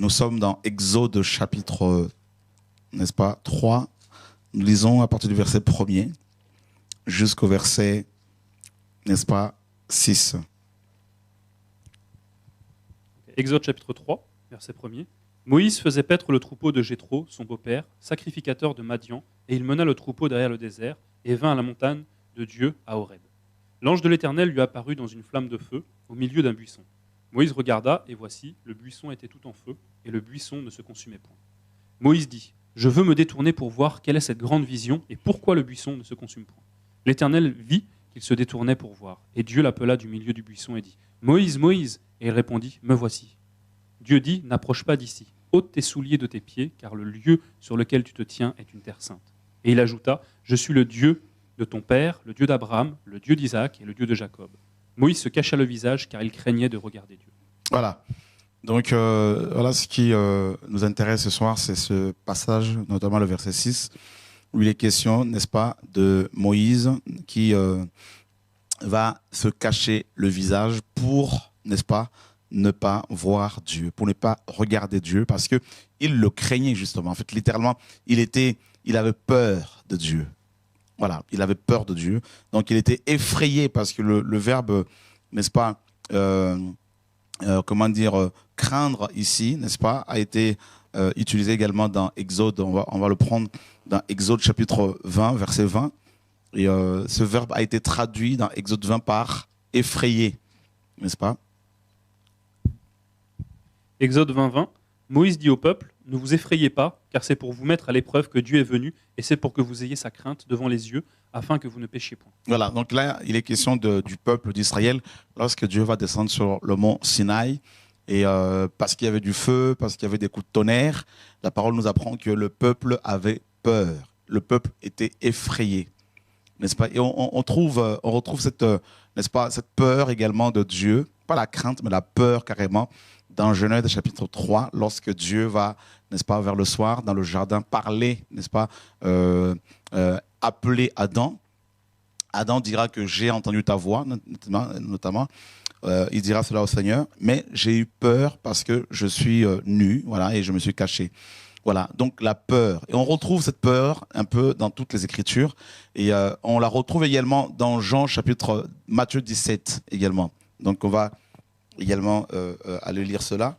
nous sommes dans Exode chapitre, n'est-ce pas, 3. Nous lisons à partir du verset 1er jusqu'au verset, n'est-ce pas, 6. Exode chapitre 3, verset 1er. Moïse faisait paître le troupeau de Jéthro, son beau-père, sacrificateur de Madian, et il mena le troupeau derrière le désert et vint à la montagne de Dieu à Horeb. L'ange de l'Éternel lui apparut dans une flamme de feu au milieu d'un buisson. Moïse regarda, et voici, le buisson était tout en feu, et le buisson ne se consumait point. Moïse dit, « Je veux me détourner pour voir quelle est cette grande vision, et pourquoi le buisson ne se consume point. » L'Éternel vit qu'il se détournait pour voir, et Dieu l'appela du milieu du buisson et dit, « Moïse, Moïse !» Et il répondit, « Me voici. » Dieu dit, « N'approche pas d'ici, ôte tes souliers de tes pieds, car le lieu sur lequel tu te tiens est une terre sainte. » Et il ajouta, « Je suis le Dieu de ton père, le Dieu d'Abraham, le Dieu d'Isaac et le Dieu de Jacob. » Moïse se cacha le visage car il craignait de regarder Dieu. Voilà. Donc, voilà ce qui nous intéresse ce soir, c'est ce passage, notamment le verset 6, où il est question, n'est-ce pas, de Moïse qui va se cacher le visage pour, n'est-ce pas, ne pas voir Dieu, pour ne pas regarder Dieu, parce que il le craignait justement. En fait, littéralement, il avait peur de Dieu. Voilà, il avait peur de Dieu. Donc, il était effrayé parce que le verbe, n'est-ce pas, craindre ici, n'est-ce pas, a été utilisé également dans Exode. On va le prendre dans Exode chapitre 20, verset 20. Et ce verbe a été traduit dans Exode 20 par effrayé, n'est-ce pas? Exode 20, 20. Moïse dit au peuple, « Ne vous effrayez pas, car c'est pour vous mettre à l'épreuve que Dieu est venu, et c'est pour que vous ayez sa crainte devant les yeux, afin que vous ne péchiez point. » Voilà, donc là, il est question du peuple d'Israël, lorsque Dieu va descendre sur le mont Sinaï, et parce qu'il y avait du feu, parce qu'il y avait des coups de tonnerre, la parole nous apprend que le peuple avait peur, le peuple était effrayé, n'est-ce pas? Et on retrouve cette, n'est-ce pas, cette peur également de Dieu, pas la crainte, mais la peur carrément, dans Genèse chapitre 3, lorsque Dieu va, n'est-ce pas, vers le soir, dans le jardin, parler, n'est-ce pas, appeler Adam. Adam dira que j'ai entendu ta voix, notamment. Il dira cela au Seigneur, mais j'ai eu peur parce que je suis nu, voilà, et je me suis caché. Voilà, donc la peur. Et on retrouve cette peur un peu dans toutes les Écritures. Et on la retrouve également dans Matthieu 17 également. Donc on va également aller lire cela.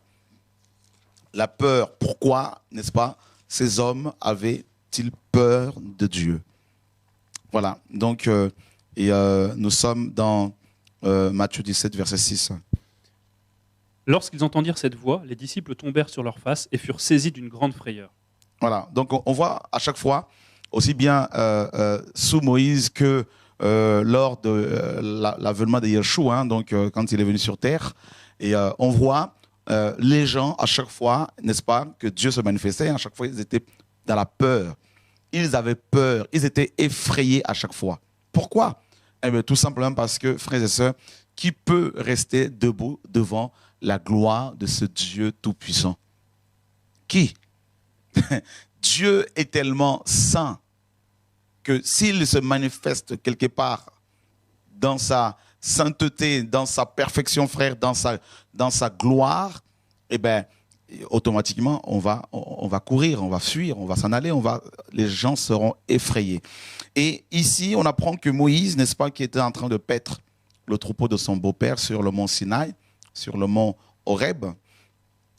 La peur, pourquoi, n'est-ce pas, ces hommes avaient-ils peur de Dieu? Voilà, donc nous sommes dans Matthieu 17, verset 6. Lorsqu'ils entendirent cette voix, les disciples tombèrent sur leurs faces et furent saisis d'une grande frayeur. Voilà, donc on voit à chaque fois, aussi bien sous Moïse que lors de l'avènement de Yeshua, hein, donc quand il est venu sur terre, et on voit les gens à chaque fois, n'est-ce pas, que Dieu se manifestait, à chaque fois ils étaient dans la peur, ils avaient peur, ils étaient effrayés à chaque fois. Pourquoi? Eh bien, tout simplement parce que, frères et sœurs, qui peut rester debout devant la gloire de ce Dieu tout-puissant? Qui? Dieu est tellement saint que s'il se manifeste quelque part dans sa sainteté, dans sa perfection, frère, dans sa gloire, eh bien, automatiquement, on va courir, on va fuir, on va s'en aller, les gens seront effrayés. Et ici, on apprend que Moïse, n'est-ce pas, qui était en train de paître le troupeau de son beau-père sur le mont Sinaï, sur le mont Horeb,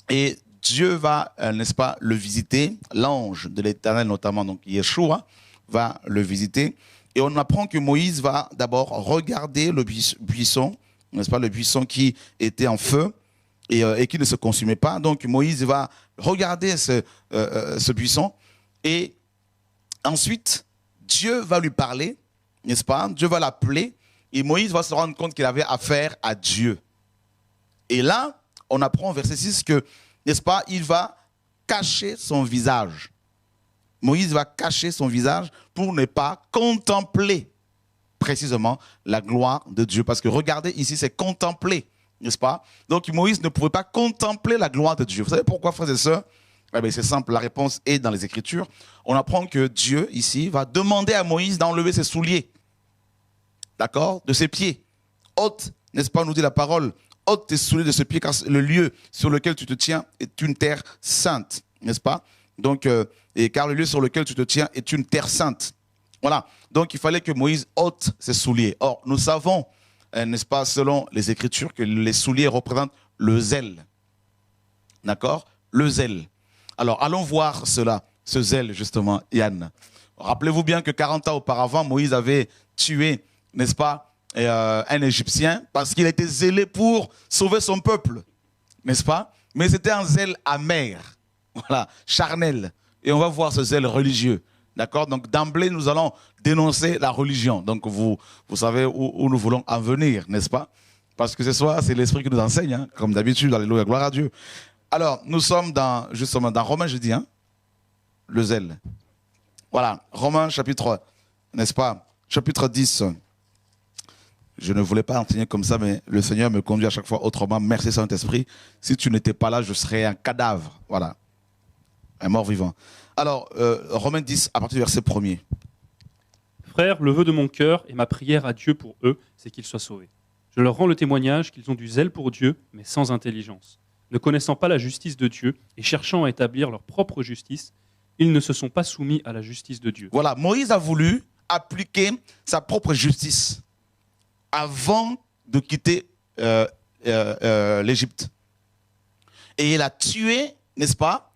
et Dieu va, n'est-ce pas, le visiter, l'ange de l'Éternel notamment, donc Yeshua, va le visiter. Et on apprend que Moïse va d'abord regarder le buisson, n'est-ce pas, le buisson qui était en feu et qui ne se consumait pas. Donc Moïse va regarder ce buisson et ensuite Dieu va lui parler, n'est-ce pas? Dieu va l'appeler et Moïse va se rendre compte qu'il avait affaire à Dieu. Et là, on apprend au verset 6 que, n'est-ce pas, il va cacher son visage. Moïse va cacher son visage pour ne pas contempler précisément la gloire de Dieu. Parce que regardez ici, c'est contempler, n'est-ce pas? Donc Moïse ne pouvait pas contempler la gloire de Dieu. Vous savez pourquoi, frères et sœurs? Eh bien, c'est simple, la réponse est dans les Écritures. On apprend que Dieu, ici, va demander à Moïse d'enlever ses souliers, d'accord, de ses pieds. Ôte, n'est-ce pas, nous dit la parole, ôte tes souliers de ce pied, car le lieu sur lequel tu te tiens est une terre sainte, n'est-ce pas? Donc, et car le lieu sur lequel tu te tiens est une terre sainte. Voilà. Donc, il fallait que Moïse ôte ses souliers. Or, nous savons, n'est-ce pas, selon les Écritures, que les souliers représentent le zèle. D'accord? Le zèle. Alors, allons voir cela, ce zèle, justement, Yann. Rappelez-vous bien que 40 ans auparavant, Moïse avait tué, n'est-ce pas, un Égyptien, parce qu'il était zélé pour sauver son peuple, n'est-ce pas? Mais c'était un zèle amer, voilà, charnel. Et on va voir ce zèle religieux, d'accord? Donc d'emblée, nous allons dénoncer la religion. Donc vous savez où nous voulons en venir, n'est-ce pas? Parce que ce soir, c'est l'Esprit qui nous enseigne, hein, comme d'habitude, alléluia, gloire à Dieu. Alors, nous sommes justement dans Romains, je dis, hein, le zèle. Voilà, Romains chapitre, n'est-ce pas, chapitre 10. Je ne voulais pas enseigner comme ça, mais le Seigneur me conduit à chaque fois autrement. Merci Saint-Esprit. Si tu n'étais pas là, je serais un cadavre. Voilà, un mort vivant. Alors, Romains 10, à partir du verset 1er. Frères, le vœu de mon cœur et ma prière à Dieu pour eux, c'est qu'ils soient sauvés. Je leur rends le témoignage qu'ils ont du zèle pour Dieu, mais sans intelligence. Ne connaissant pas la justice de Dieu et cherchant à établir leur propre justice, ils ne se sont pas soumis à la justice de Dieu. Voilà, Moïse a voulu appliquer sa propre justice avant de quitter l'Égypte. Et il a tué, n'est-ce pas,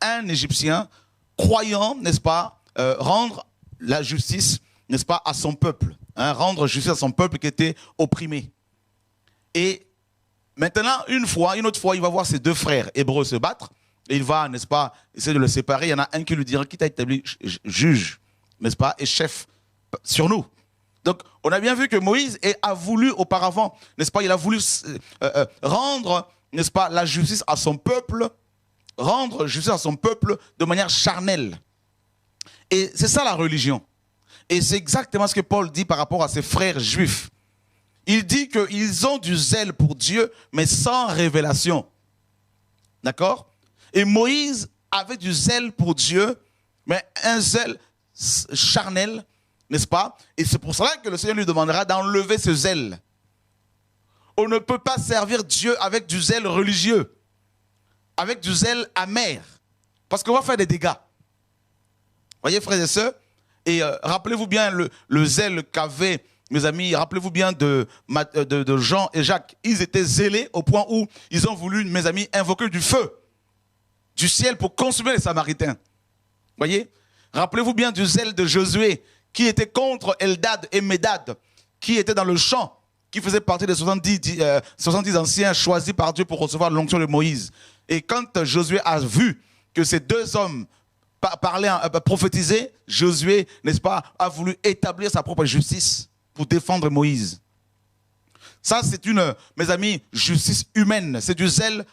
un Égyptien, croyant, n'est-ce pas, rendre la justice, n'est-ce pas, à son peuple. Hein, rendre justice à son peuple qui était opprimé. Et maintenant, une autre fois, il va voir ses deux frères hébreux se battre. Et il va, n'est-ce pas, essayer de le séparer. Il y en a un qui lui dira, qui t'a établi juge, n'est-ce pas, et chef sur nous. Donc, on a bien vu que Moïse a voulu auparavant, n'est-ce pas, il a voulu rendre, n'est-ce pas, la justice à son peuple, rendre justice à son peuple de manière charnelle. Et c'est ça la religion. Et c'est exactement ce que Paul dit par rapport à ses frères juifs. Il dit qu'ils ont du zèle pour Dieu, mais sans révélation. D'accord? Et Moïse avait du zèle pour Dieu, mais un zèle charnel, n'est-ce pas? Et c'est pour cela que le Seigneur lui demandera d'enlever ce zèle. On ne peut pas servir Dieu avec du zèle religieux, avec du zèle amer, parce qu'on va faire des dégâts. Voyez, frères et sœurs, et rappelez-vous bien le zèle qu'avaient mes amis, rappelez-vous bien de Jean et Jacques. Ils étaient zélés au point où ils ont voulu, mes amis, invoquer du feu du ciel pour consumer les Samaritains. Voyez? Rappelez-vous bien du zèle de Josué, qui était contre Eldad et Médad, qui étaient dans le champ, qui faisait partie des 70 anciens choisis par Dieu pour recevoir l'onction de Moïse. Et quand Josué a vu que ces deux hommes prophétisaient, Josué, n'est-ce pas, a voulu établir sa propre justice pour défendre Moïse. Ça, c'est mes amis, justice humaine. C'est du zèle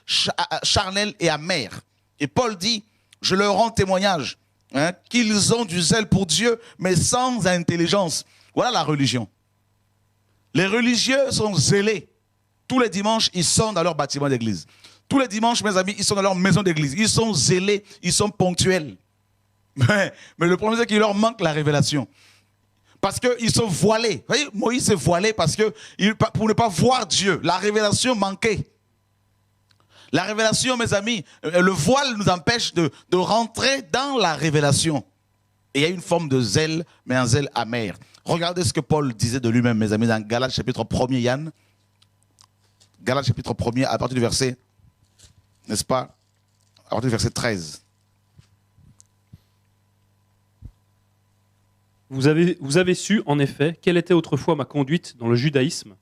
charnel et amer. Et Paul dit, je leur rends témoignage, hein, qu'ils ont du zèle pour Dieu, mais sans intelligence. Voilà la religion. Les religieux sont zélés. Tous les dimanches, ils sont dans leur bâtiment d'église. Tous les dimanches, mes amis, ils sont dans leur maison d'église. Ils sont zélés, ils sont ponctuels. Mais le problème, c'est qu'il leur manque la révélation. Parce qu'ils sont voilés. Vous voyez, Moïse s'est voilé parce que pour ne pas voir Dieu. La révélation manquait. La révélation, mes amis, le voile nous empêche de rentrer dans la révélation. Et il y a une forme de zèle, mais un zèle amer. Regardez ce que Paul disait de lui-même, mes amis, dans Galates chapitre 1er, Yann. Galates chapitre 1er, à partir du verset, n'est-ce pas, à partir du verset 13. Vous avez su, en effet, quelle était autrefois ma conduite dans le judaïsme,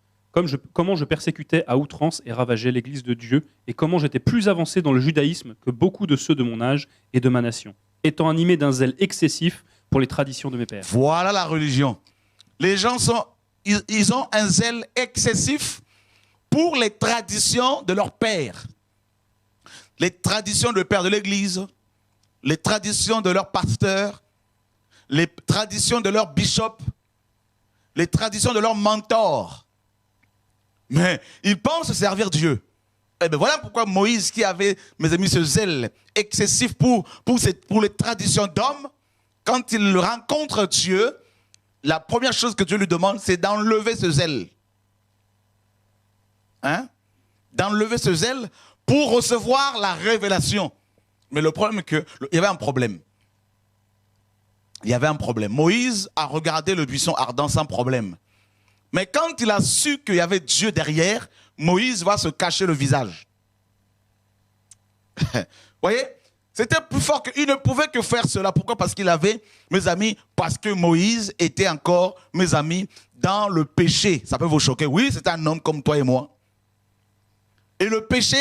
comment je persécutais à outrance et ravageais l'Église de Dieu, et comment j'étais plus avancé dans le judaïsme que beaucoup de ceux de mon âge et de ma nation, étant animé d'un zèle excessif pour les traditions de mes pères. Voilà la religion. Les gens ils ont un zèle excessif pour les traditions de leurs pères. Les traditions de pères de l'Église, les traditions de leurs pasteurs, les traditions de leurs bishops, les traditions de leurs mentors. Mais ils pensent servir Dieu. Et bien voilà pourquoi Moïse, qui avait, mes amis, ce zèle excessif pour les traditions d'hommes, quand il rencontre Dieu, la première chose que Dieu lui demande, c'est d'enlever ce zèle. Hein? d'enlever ce zèle pour recevoir la révélation. Mais le problème est qu'il y avait un problème. Il y avait un problème. Moïse a regardé le buisson ardent sans problème. Mais quand il a su qu'il y avait Dieu derrière, Moïse va se cacher le visage. Vous voyez? C'était plus fort qu'il ne pouvait que faire cela. Pourquoi? Parce qu'il avait, mes amis, parce que Moïse était encore, mes amis, dans le péché. Ça peut vous choquer. Oui, c'est un homme comme toi et moi. Et le péché,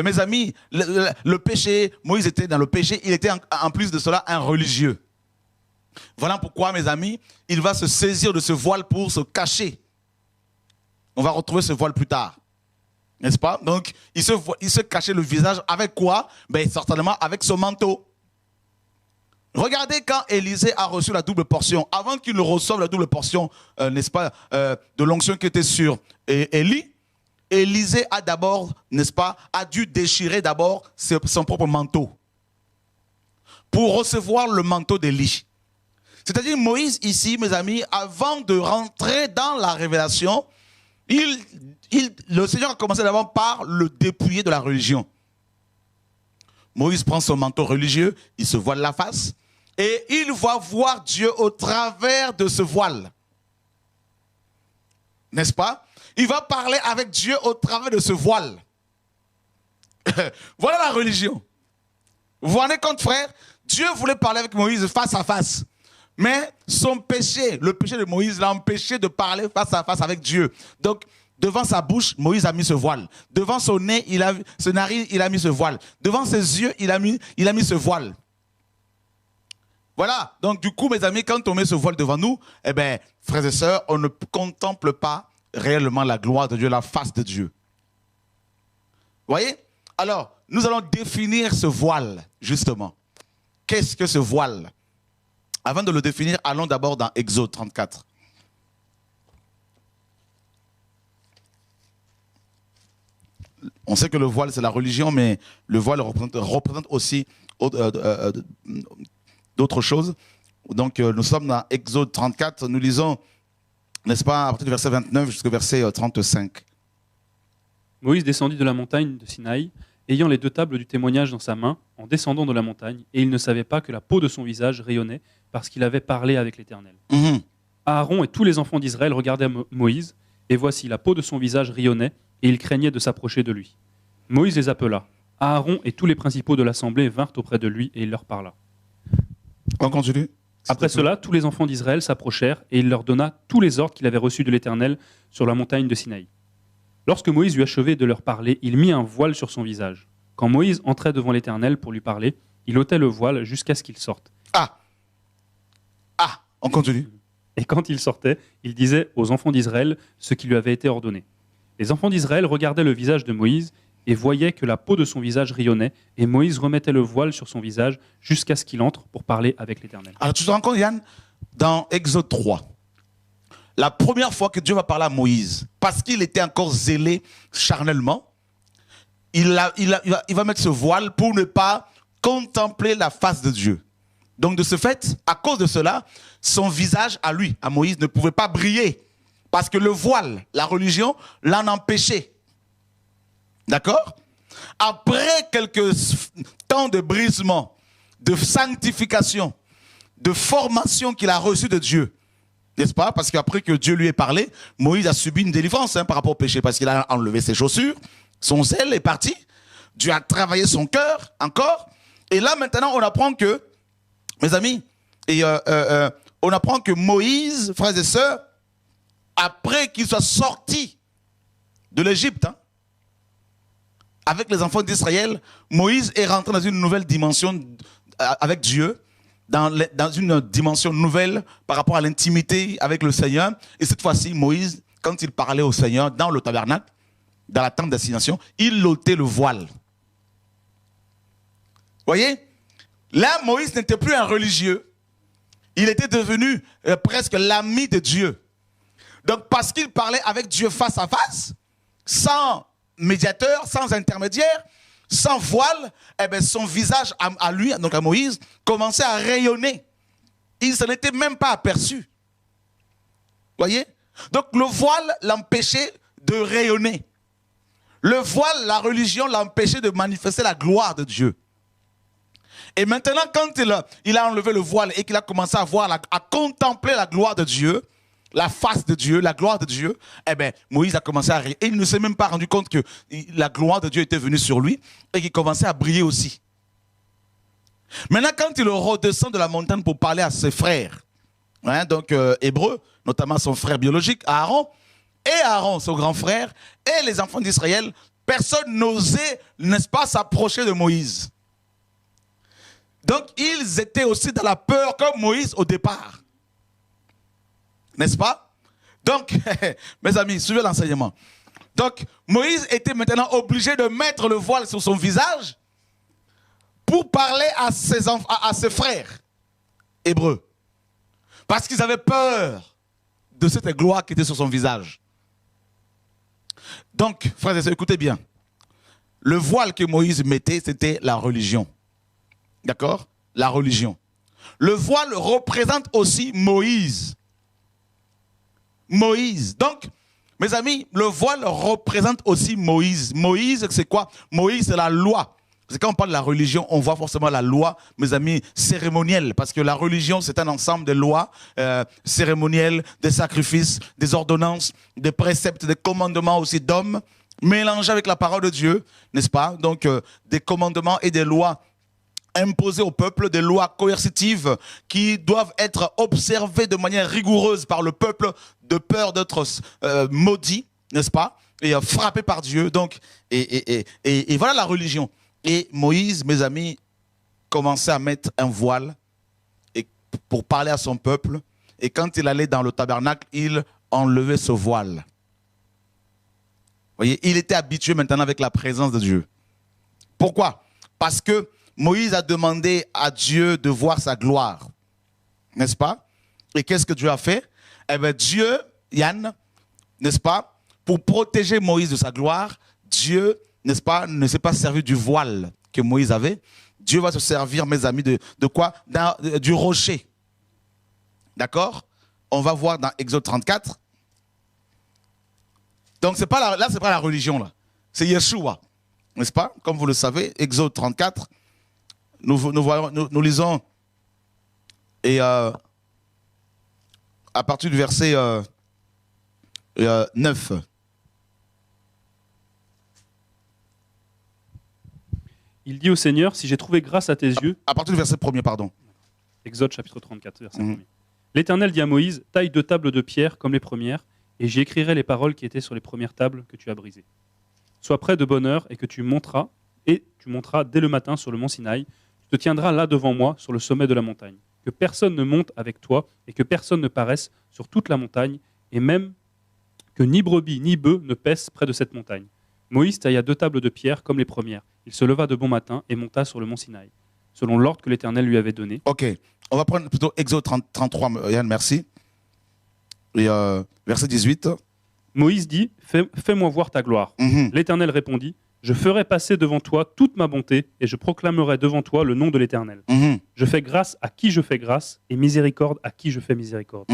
mes amis, le péché, Moïse était dans le péché, il était en plus de cela un religieux. Voilà pourquoi, mes amis, il va se saisir de ce voile pour se cacher. On va retrouver ce voile plus tard. N'est-ce pas? Donc, il se cachait le visage avec quoi? Ben, certainement avec son manteau. Regardez quand Élisée a reçu la double portion. Avant qu'il ne reçoive la double portion, n'est-ce pas, de l'onction qui était sur Élie, Élisée a d'abord, n'est-ce pas, a dû déchirer d'abord son propre manteau pour recevoir le manteau d'Élie. C'est-à-dire Moïse ici, mes amis, avant de rentrer dans la révélation, le Seigneur a commencé d'abord par le dépouiller de la religion. Moïse prend son manteau religieux, il se voile la face et il va voir Dieu au travers de ce voile. N'est-ce pas? Il va parler avec Dieu au travers de ce voile. Voilà la religion. Vous vous rendez compte, frère? Dieu voulait parler avec Moïse face à face. Mais son péché, le péché de Moïse, l'a empêché de parler face à face avec Dieu. Donc, devant sa bouche, Moïse a mis ce voile. Devant son nez, ce narine, il a mis ce voile. Devant ses yeux, il a mis ce voile. Voilà. Donc, du coup, mes amis, quand on met ce voile devant nous, eh bien, frères et sœurs, on ne contemple pas réellement la gloire de Dieu, la face de Dieu. Vous voyez? Alors, nous allons définir ce voile, justement. Qu'est-ce que ce voile? Avant de le définir, allons d'abord dans Exode 34. On sait que le voile, c'est la religion, mais le voile représente aussi d'autres choses. Donc, nous sommes dans Exode 34. Nous lisons, n'est-ce pas, à partir du verset 29 jusqu'au verset 35. Moïse descendit de la montagne de Sinaï, ayant les deux tables du témoignage dans sa main, en descendant de la montagne, et il ne savait pas que la peau de son visage rayonnait, parce qu'il avait parlé avec l'Éternel. Aaron et tous les enfants d'Israël regardaient Moïse, et voici, la peau de son visage rayonnait, et ils craignaient de s'approcher de lui. Moïse les appela. Aaron et tous les principaux de l'assemblée vinrent auprès de lui, et il leur parla. On continue. Après cela, tous les enfants d'Israël s'approchèrent, et il leur donna tous les ordres qu'il avait reçus de l'Éternel sur la montagne de Sinaï. Lorsque Moïse eut achevé de leur parler, il mit un voile sur son visage. Quand Moïse entrait devant l'Éternel pour lui parler, il ôtait le voile jusqu'à ce qu'il sorte. On continue. Et quand il sortait, il disait aux enfants d'Israël ce qui lui avait été ordonné. Les enfants d'Israël regardaient le visage de Moïse et voyaient que la peau de son visage rayonnait, et Moïse remettait le voile sur son visage jusqu'à ce qu'il entre pour parler avec l'Éternel. Alors tu te rends compte, Yann, dans Exode 3, la première fois que Dieu va parler à Moïse, parce qu'il était encore zélé charnellement, il va mettre ce voile pour ne pas contempler la face de Dieu. Donc de ce fait, à cause de cela, son visage à lui, à Moïse, ne pouvait pas briller. Parce que le voile, la religion, l'en empêchait. D'accord? Après quelques temps de brisement, de sanctification, de formation qu'il a reçue de Dieu, n'est-ce pas? Parce qu'après que Dieu lui ait parlé, Moïse a subi une délivrance par rapport au péché, parce qu'il a enlevé ses chaussures, son zèle est parti, Dieu a travaillé son cœur encore, et là maintenant on apprend que, mes amis, on apprend que Moïse, frères et sœurs, après qu'il soit sorti de l'Égypte, avec les enfants d'Israël, Moïse est rentré dans une nouvelle dimension avec Dieu, dans une dimension nouvelle par rapport à l'intimité avec le Seigneur. Et cette fois-ci, Moïse, quand il parlait au Seigneur dans le tabernacle, dans la tente d'assignation, il ôtait le voile. Voyez? Là, Moïse n'était plus un religieux. Il était devenu presque l'ami de Dieu. Donc, parce qu'il parlait avec Dieu face à face, sans médiateur, sans intermédiaire, sans voile, eh bien, son visage à lui, donc à Moïse, commençait à rayonner. Il ne s'en était même pas aperçu. Voyez? Donc, le voile l'empêchait de rayonner. Le voile, la religion l'empêchait de manifester la gloire de Dieu. Et maintenant, quand il a enlevé le voile et qu'il a commencé à contempler la gloire de Dieu, la face de Dieu, la gloire de Dieu, eh bien, Moïse a commencé à rire. Et il ne s'est même pas rendu compte que la gloire de Dieu était venue sur lui et qu'il commençait à briller aussi. Maintenant, quand il redescend de la montagne pour parler à ses frères, hein, donc hébreux, notamment son frère biologique, Aaron, et Aaron, son grand frère, et les enfants d'Israël, personne n'osait, n'est-ce pas, s'approcher de Moïse. Donc, ils étaient aussi dans la peur comme Moïse au départ. N'est-ce pas? Donc, mes amis, suivez l'enseignement. Donc, Moïse était maintenant obligé de mettre le voile sur son visage pour parler à ses frères hébreux. Parce qu'ils avaient peur de cette gloire qui était sur son visage. Donc, frères et sœurs, écoutez bien. Le voile que Moïse mettait, c'était la religion. D'accord? La religion. Le voile représente aussi Moïse. Moïse. Donc, mes amis, le voile représente aussi Moïse. Moïse, c'est quoi? Moïse, c'est la loi. Parce que quand on parle de la religion, on voit forcément la loi, mes amis, cérémonielle. Parce que la religion, c'est un ensemble de lois cérémonielles, des sacrifices, des ordonnances, des préceptes, des commandements aussi d'hommes, mélangés avec la parole de Dieu, n'est-ce pas? Donc, des commandements et des lois imposées au peuple, des lois coercitives qui doivent être observées de manière rigoureuse par le peuple de peur d'être maudit, n'est-ce pas? Et frappé par Dieu. Donc, et voilà la religion. Et Moïse, mes amis, commençait à mettre un voile pour parler à son peuple. Et quand il allait dans le tabernacle, il enlevait ce voile. Vous voyez, il était habitué maintenant avec la présence de Dieu. Pourquoi? Parce que Moïse a demandé à Dieu de voir sa gloire. N'est-ce pas? Et qu'est-ce que Dieu a fait? Eh bien, Dieu, Yann, n'est-ce pas? Pour protéger Moïse de sa gloire, Dieu, n'est-ce pas, ne s'est pas servi du voile que Moïse avait. Dieu va se servir, mes amis, de quoi? Du rocher. D'accord? On va voir dans Exode 34. Donc, là, c'est pas la religion, là. C'est Yeshua. N'est-ce pas? Comme vous le savez, Exode 34, nous lisons, et à partir du verset 9. Il dit au Seigneur, si j'ai trouvé grâce à tes yeux... À partir du verset 1er, pardon. Exode chapitre 34, verset 1er. L'Éternel dit à Moïse, taille 2 tables de pierre comme les premières, et j'y écrirai les paroles qui étaient sur les premières tables que tu as brisées. Sois prêt de bonne heure et tu monteras dès le matin sur le mont Sinaï. Tu te tiendras là devant moi sur le sommet de la montagne. Que personne ne monte avec toi et que personne ne paraisse sur toute la montagne, et même que ni brebis ni bœufs ne paissent près de cette montagne. Moïse tailla 2 tables de pierre comme les premières. Il se leva de bon matin et monta sur le mont Sinaï, selon l'ordre que l'Éternel lui avait donné. Ok, on va prendre plutôt Exode 33, Yann, merci. Et verset 18. Moïse dit, fais-moi voir ta gloire. L'Éternel répondit, je ferai passer devant toi toute ma bonté et je proclamerai devant toi le nom de l'Éternel. Je fais grâce à qui je fais grâce et miséricorde à qui je fais miséricorde.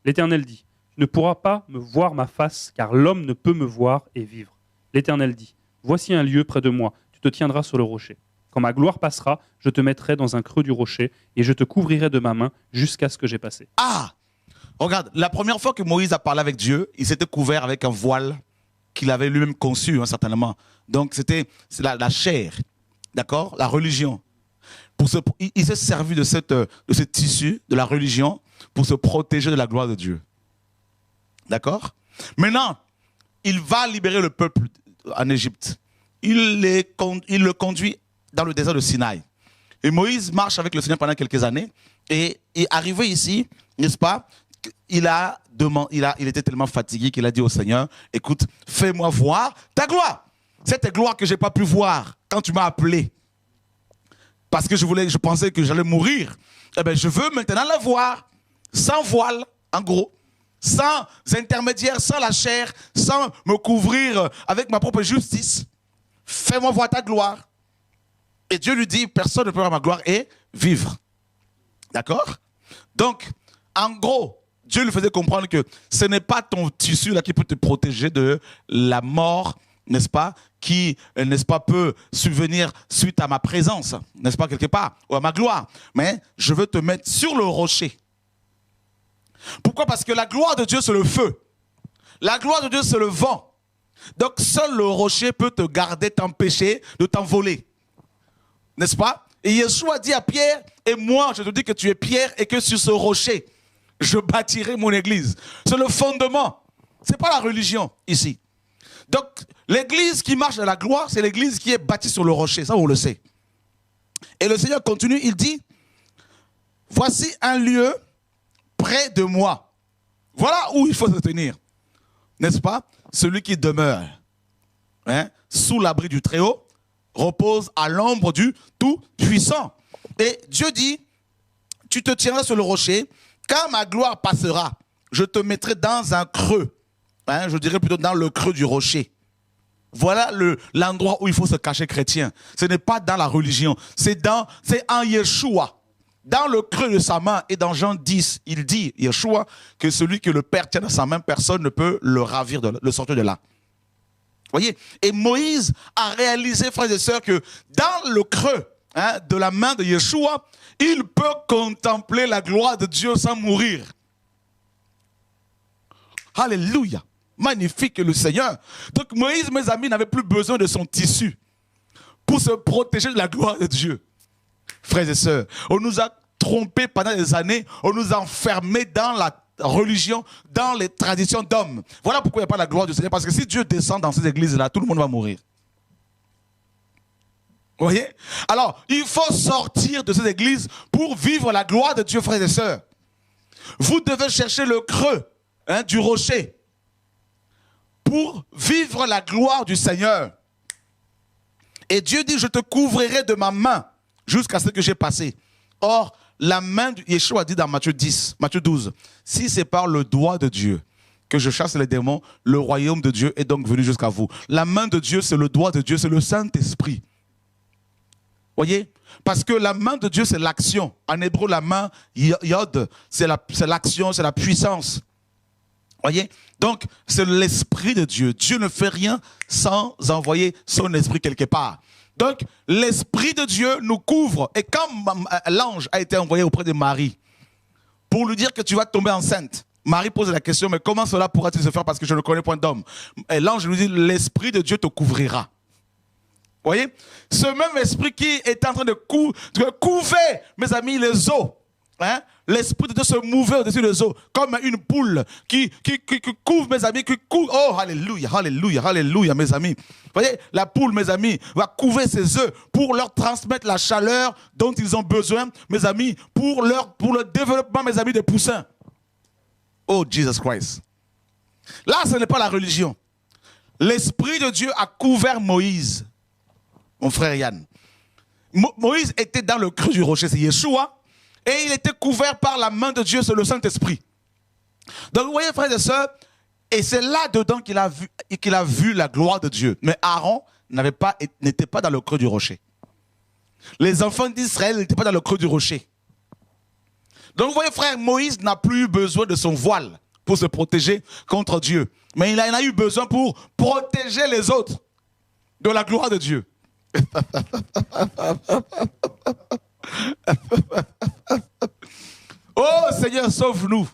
L'Éternel dit, tu ne pourras pas me voir ma face car l'homme ne peut me voir et vivre. L'Éternel dit, voici un lieu près de moi, tu te tiendras sur le rocher. Quand ma gloire passera, je te mettrai dans un creux du rocher et je te couvrirai de ma main jusqu'à ce que j'ai passé. Ah! Regarde, la première fois que Moïse a parlé avec Dieu, il s'était couvert avec un voile qu'il avait lui-même conçu, hein, certainement. Donc c'est la chair, d'accord? La religion. Il s'est servi de ce tissu, de la religion, pour se protéger de la gloire de Dieu. D'accord? Maintenant, il va libérer le peuple en Égypte. Il le conduit dans le désert de Sinaï. Et Moïse marche avec le Seigneur pendant quelques années. Et arrivé ici, n'est-ce pas, il était tellement fatigué qu'il a dit au Seigneur, écoute, fais-moi voir ta gloire. Cette gloire que je n'ai pas pu voir quand tu m'as appelé. Parce que je pensais que j'allais mourir. Eh bien, je veux maintenant la voir. Sans voile, en gros. Sans intermédiaire, sans la chair, sans me couvrir avec ma propre justice. Fais-moi voir ta gloire. Et Dieu lui dit, personne ne peut voir ma gloire et vivre. D'accord? Donc, en gros, Dieu lui faisait comprendre que ce n'est pas ton tissu là qui peut te protéger de la mort n'est-ce pas, qui, n'est-ce pas, peut subvenir suite à ma présence, n'est-ce pas, quelque part, ou à ma gloire. Mais je veux te mettre sur le rocher. Pourquoi? Parce que la gloire de Dieu, c'est le feu. La gloire de Dieu, c'est le vent. Donc, seul le rocher peut te garder, t'empêcher de t'envoler. N'est-ce pas? Et Yeshua dit à Pierre, et moi, je te dis que tu es Pierre et que sur ce rocher, je bâtirai mon église. C'est le fondement. Ce n'est pas la religion, ici. Donc, l'église qui marche dans la gloire, c'est l'église qui est bâtie sur le rocher. Ça, on le sait. Et le Seigneur continue, il dit, voici un lieu près de moi. Voilà où il faut se tenir. N'est-ce pas? Celui qui demeure sous l'abri du Très-Haut repose à l'ombre du Tout-Puissant. Et Dieu dit, tu te tiendras sur le rocher, quand ma gloire passera, je te mettrai dans un creux. Je dirais plutôt dans le creux du rocher. Voilà l'endroit où il faut se cacher chrétien. Ce n'est pas dans la religion, c'est en Yeshua. Dans le creux de sa main, et dans Jean 10, il dit, Yeshua, que celui que le Père tient dans sa main, personne ne peut le ravir, le sortir de là. Voyez? Et Moïse a réalisé, frères et sœurs, que dans le creux de la main de Yeshua, il peut contempler la gloire de Dieu sans mourir. Alléluia. Magnifique le Seigneur. Donc Moïse, mes amis, n'avait plus besoin de son tissu pour se protéger de la gloire de Dieu. Frères et sœurs, on nous a trompés pendant des années, on nous a enfermés dans la religion, dans les traditions d'hommes. Voilà pourquoi il n'y a pas la gloire du Seigneur, parce que si Dieu descend dans ces églises-là, tout le monde va mourir. Vous voyez? Alors, il faut sortir de ces églises pour vivre la gloire de Dieu, frères et sœurs. Vous devez chercher le creux du rocher pour vivre la gloire du Seigneur. Et Dieu dit, je te couvrirai de ma main jusqu'à ce que j'ai passé. Or, la main de Yeshua dit dans Matthieu 12, si c'est par le doigt de Dieu que je chasse les démons, le royaume de Dieu est donc venu jusqu'à vous. La main de Dieu, c'est le doigt de Dieu, c'est le Saint-Esprit. Voyez? Parce que la main de Dieu, c'est l'action. En hébreu, la main, yod, c'est l'action, c'est la puissance. Voyez? Donc, c'est l'Esprit de Dieu. Dieu ne fait rien sans envoyer son Esprit quelque part. Donc, l'Esprit de Dieu nous couvre. Et quand l'ange a été envoyé auprès de Marie pour lui dire que tu vas tomber enceinte, Marie pose la question, mais comment cela pourra-t-il se faire parce que je ne connais point d'homme? Et l'ange lui dit, l'Esprit de Dieu te couvrira. Vous voyez? Ce même esprit qui est en train de couver, mes amis, les os. L'Esprit de Dieu se mouvait au-dessus des eaux, comme une poule qui couvre, mes amis, qui couvre. Oh, alléluia, alléluia, alléluia, mes amis. Vous voyez, la poule, mes amis, va couver ses œufs pour leur transmettre la chaleur dont ils ont besoin, mes amis, pour le développement, mes amis, des poussins. Oh, Jesus Christ. Là, ce n'est pas la religion. L'Esprit de Dieu a couvert Moïse, mon frère Yann. Moïse était dans le creux du rocher, c'est Yeshua. Et il était couvert par la main de Dieu, c'est le Saint-Esprit. Donc vous voyez, frères et sœurs, et c'est là-dedans qu'il a vu la gloire de Dieu. Mais Aaron n'était pas dans le creux du rocher. Les enfants d'Israël n'étaient pas dans le creux du rocher. Donc vous voyez, frère, Moïse n'a plus eu besoin de son voile pour se protéger contre Dieu. Mais il en a eu besoin pour protéger les autres de la gloire de Dieu. Oh Seigneur, sauve-nous.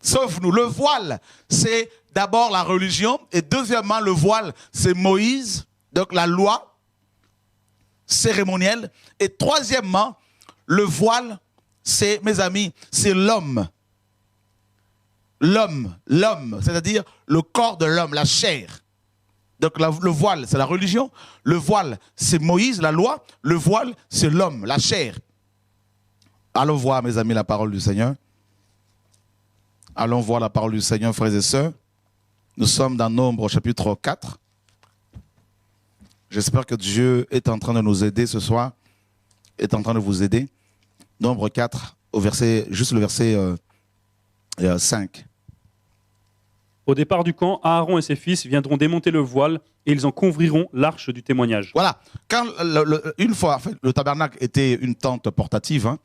Sauve-nous. Le voile, c'est d'abord la religion. Et deuxièmement, le voile, c'est Moïse, donc la loi cérémonielle. Et troisièmement, le voile, c'est, mes amis, c'est l'homme. L'homme, c'est-à-dire le corps de l'homme, la chair. Donc le voile, c'est la religion. Le voile, c'est Moïse, la loi. Le voile, c'est l'homme, la chair. Allons voir, mes amis, la parole du Seigneur. Allons voir la parole du Seigneur, frères et sœurs. Nous sommes dans Nombre, chapitre 4. J'espère que Dieu est en train de nous aider ce soir. Est en train de vous aider. Nombre 4, juste le verset 5. Au départ du camp, Aaron et ses fils viendront démonter le voile et ils en couvriront l'arche du témoignage. Voilà. Quand une fois, en fait, le tabernacle était une tente portative,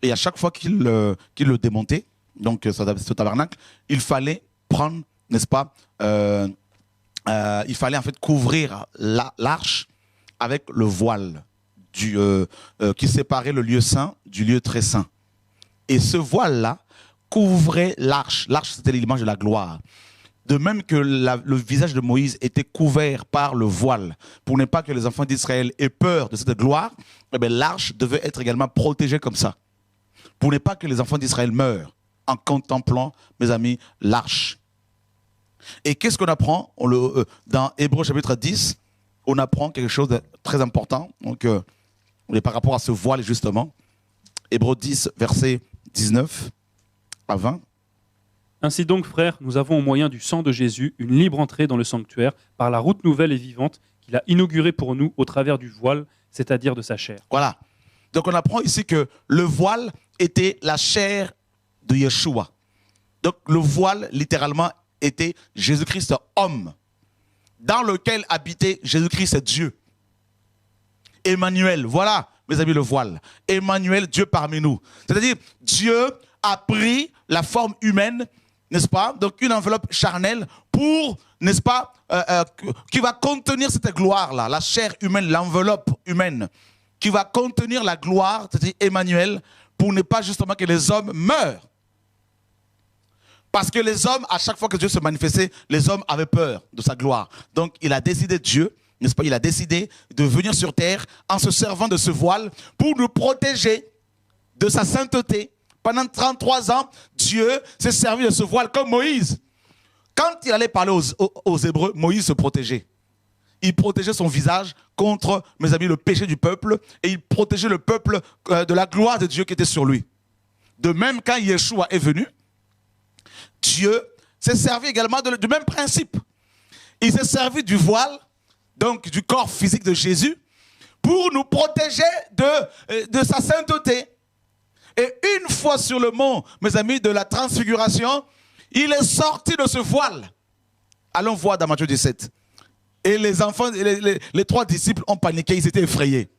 et à chaque fois qu'il le démontait, donc ce tabernacle, il fallait prendre, n'est-ce pas, il fallait en fait couvrir l'arche avec le voile qui séparait le lieu saint du lieu très saint. Et ce voile-là couvrait l'arche. L'arche, c'était l'image de la gloire. De même que le visage de Moïse était couvert par le voile, pour ne pas que les enfants d'Israël aient peur de cette gloire, eh bien, l'arche devait être également protégée comme ça, pour ne pas que les enfants d'Israël meurent en contemplant, mes amis, l'arche. Et qu'est-ce qu'on apprend dans Hébreux chapitre 10? On apprend quelque chose de très important, donc, par rapport à ce voile justement. Hébreux 10, versets 19 à 20. Ainsi donc, frères, nous avons au moyen du sang de Jésus une libre entrée dans le sanctuaire par la route nouvelle et vivante qu'il a inaugurée pour nous au travers du voile, c'est-à-dire de sa chair. Voilà. Donc on apprend ici que le voile était la chair de Yeshua. Donc le voile, littéralement, était Jésus-Christ homme, dans lequel habitait Jésus-Christ Dieu. Emmanuel, voilà, mes amis, le voile. Emmanuel, Dieu parmi nous. C'est-à-dire, Dieu a pris la forme humaine, n'est-ce pas? Donc une enveloppe charnelle pour, n'est-ce pas, qui va contenir cette gloire-là, la chair humaine, l'enveloppe humaine, qui va contenir la gloire, c'est-à-dire Emmanuel, pour ne pas justement que les hommes meurent. Parce que les hommes, à chaque fois que Dieu se manifestait, les hommes avaient peur de sa gloire. Donc il a décidé, Dieu, n'est-ce pas, il a décidé de venir sur terre en se servant de ce voile pour nous protéger de sa sainteté. Pendant 33 ans, Dieu s'est servi de ce voile comme Moïse. Quand il allait parler aux Hébreux, Moïse se protégeait. Il protégeait son visage contre, mes amis, le péché du peuple, et il protégeait le peuple de la gloire de Dieu qui était sur lui. De même, quand Yeshua est venu, Dieu s'est servi également du même principe. Il s'est servi du voile, donc du corps physique de Jésus, pour nous protéger de sa sainteté. Et une fois sur le mont, mes amis, de la transfiguration, il est sorti de ce voile. Allons voir dans Matthieu 17. Et les enfants, les 3 disciples ont paniqué, ils étaient effrayés.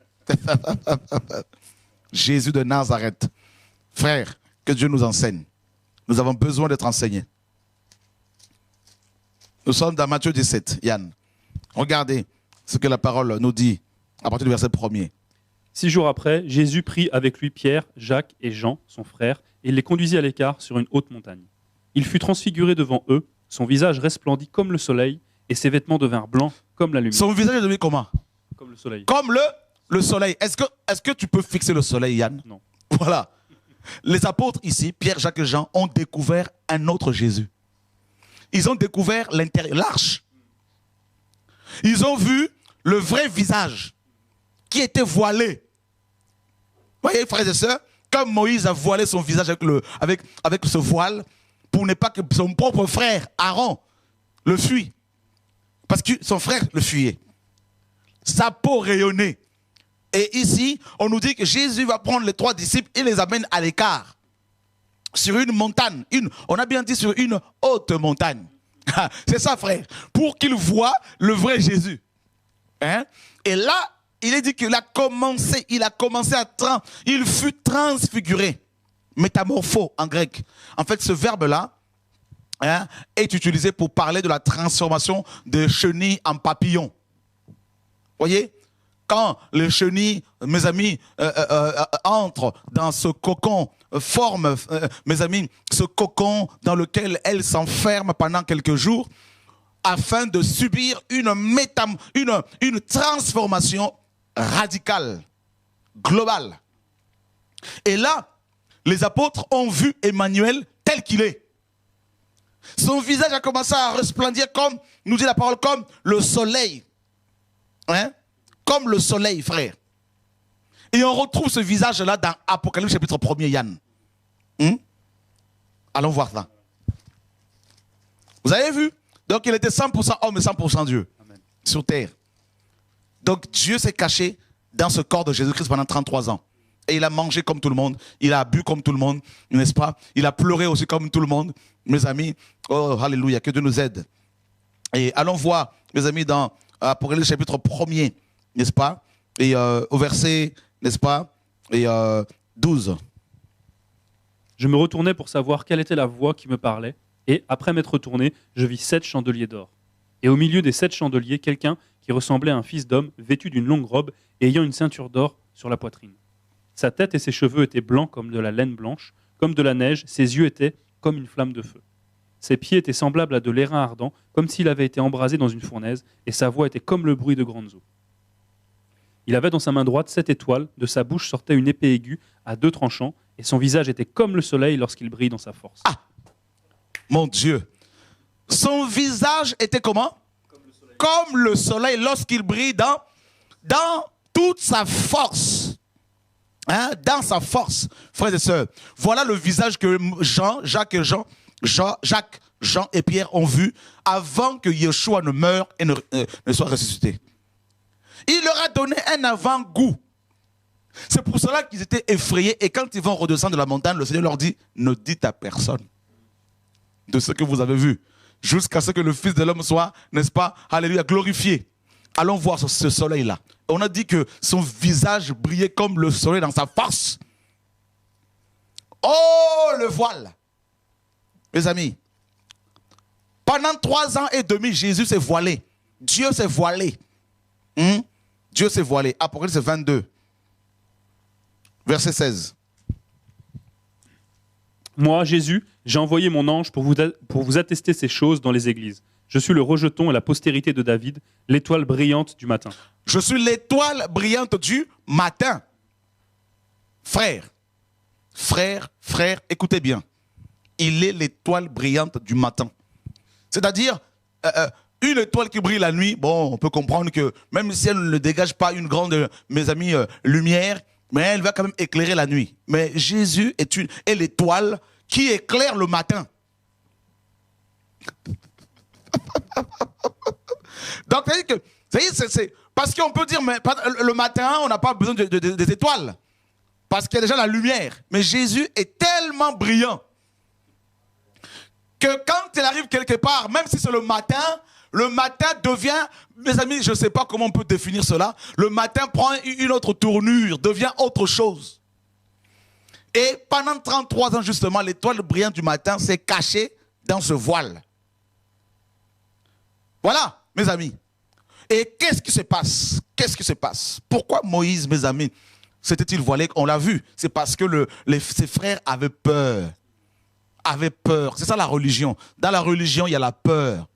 Jésus de Nazareth. Frère, que Dieu nous enseigne. Nous avons besoin d'être enseignés. Nous sommes dans Matthieu 17, Yann. Regardez ce que la parole nous dit à partir du verset 1er. 6 jours après, Jésus prit avec lui Pierre, Jacques et Jean, son frère, et il les conduisit à l'écart sur une haute montagne. Il fut transfiguré devant eux, son visage resplendit comme le soleil, et ses vêtements devinrent blancs comme la lumière. Son visage est devenu comment? Comme le soleil. Comme le soleil. Est-ce que tu peux fixer le soleil, Yann? Non. Voilà. Les apôtres ici, Pierre, Jacques et Jean, ont découvert un autre Jésus. Ils ont découvert l'intérieur, l'arche. Ils ont vu le vrai visage qui était voilé. Vous voyez, frères et sœurs, comme Moïse a voilé son visage avec ce voile pour ne pas que son propre frère, Aaron, le fuit. Parce que son frère le fuyait. Sa peau rayonnait. Et ici, on nous dit que Jésus va prendre les 3 disciples et les amène à l'écart. Sur une montagne. On a bien dit sur une haute montagne. C'est ça, frère. Pour qu'ils voient le vrai Jésus. Hein? Et là, il est dit qu'il a commencé il fut transfiguré. Métamorpho en grec. En fait, ce verbe-là est utilisé pour parler de la transformation de chenilles en papillons. Voyez? Quand les chenilles, mes amis, entrent dans ce cocon, forment, mes amis, ce cocon dans lequel elles s'enferment pendant quelques jours, afin de subir une transformation radicale, globale. Et là, les apôtres ont vu Emmanuel tel qu'il est. Son visage a commencé à resplendir comme, nous dit la parole, comme le soleil. Hein? Comme le soleil, frère. Et on retrouve ce visage-là dans Apocalypse chapitre 1er, Yann. Allons voir ça. Vous avez vu? Donc il était 100% homme et 100% Dieu. Amen. Sur terre. Donc Dieu s'est caché dans ce corps de Jésus-Christ pendant 33 ans. Et il a mangé comme tout le monde. Il a bu comme tout le monde. N'est-ce pas? Il a pleuré aussi comme tout le monde. Mes amis, oh alléluia, que Dieu nous aide. Et allons voir, mes amis, dans Apocalypse chapitre 1er. N'est-ce pas? Et au verset, n'est-ce pas? Et 12. Je me retournai pour savoir quelle était la voix qui me parlait, et après m'être retourné, je vis 7 chandeliers d'or. Et au milieu des 7 chandeliers, quelqu'un qui ressemblait à un fils d'homme, vêtu d'une longue robe et ayant une ceinture d'or sur la poitrine. Sa tête et ses cheveux étaient blancs comme de la laine blanche, comme de la neige, ses yeux étaient comme une flamme de feu. Ses pieds étaient semblables à de l'airain ardent, comme s'il avait été embrasé dans une fournaise, et sa voix était comme le bruit de grandes eaux. Il avait dans sa main droite 7 étoiles, de sa bouche sortait une épée aiguë à 2 tranchants, et son visage était comme le soleil lorsqu'il brille dans sa force. Ah, mon Dieu. Son visage était comment? Comme le soleil lorsqu'il brille dans toute sa force. Hein, dans sa force, frères et sœurs. Voilà le visage que Jacques, Jean et Pierre ont vu avant que Yeshua ne meure et ne soit ressuscité. Il leur a donné un avant-goût. C'est pour cela qu'ils étaient effrayés. Et quand ils vont redescendre de la montagne, le Seigneur leur dit, ne dites à personne de ce que vous avez vu, jusqu'à ce que le Fils de l'homme soit, n'est-ce pas, alléluia, glorifié. Allons voir ce soleil-là. On a dit que son visage brillait comme le soleil dans sa force. Oh, le voile. Mes amis, pendant 3 ans et demi, Jésus s'est voilé. Dieu s'est voilé. Dieu s'est voilé. Apocalypse 22, verset 16. Moi, Jésus, j'ai envoyé mon ange pour vous attester ces choses dans les églises. Je suis le rejeton et la postérité de David, l'étoile brillante du matin. Je suis l'étoile brillante du matin. Frère, écoutez bien. Il est l'étoile brillante du matin. C'est-à-dire, une étoile qui brille la nuit, bon, on peut comprendre que même si elle ne dégage pas une grande, mes amis, lumière, mais elle va quand même éclairer la nuit. Mais Jésus est l'étoile qui éclaire le matin. Donc, c'est parce qu'on peut dire, mais le matin, on n'a pas besoin des étoiles. Parce qu'il y a déjà la lumière. Mais Jésus est tellement brillant que quand il arrive quelque part, même si c'est le matin devient, mes amis, je ne sais pas comment on peut définir cela, le matin prend une autre tournure, devient autre chose. Et pendant 33 ans, justement, l'étoile brillante du matin s'est cachée dans ce voile. Voilà, mes amis. Et qu'est-ce qui se passe? Qu'est-ce qui se passe? Pourquoi Moïse, mes amis, s'était-il voilé? On l'a vu. C'est parce que ses frères avaient peur. Avaient peur. C'est ça la religion. Dans la religion, il y a la peur.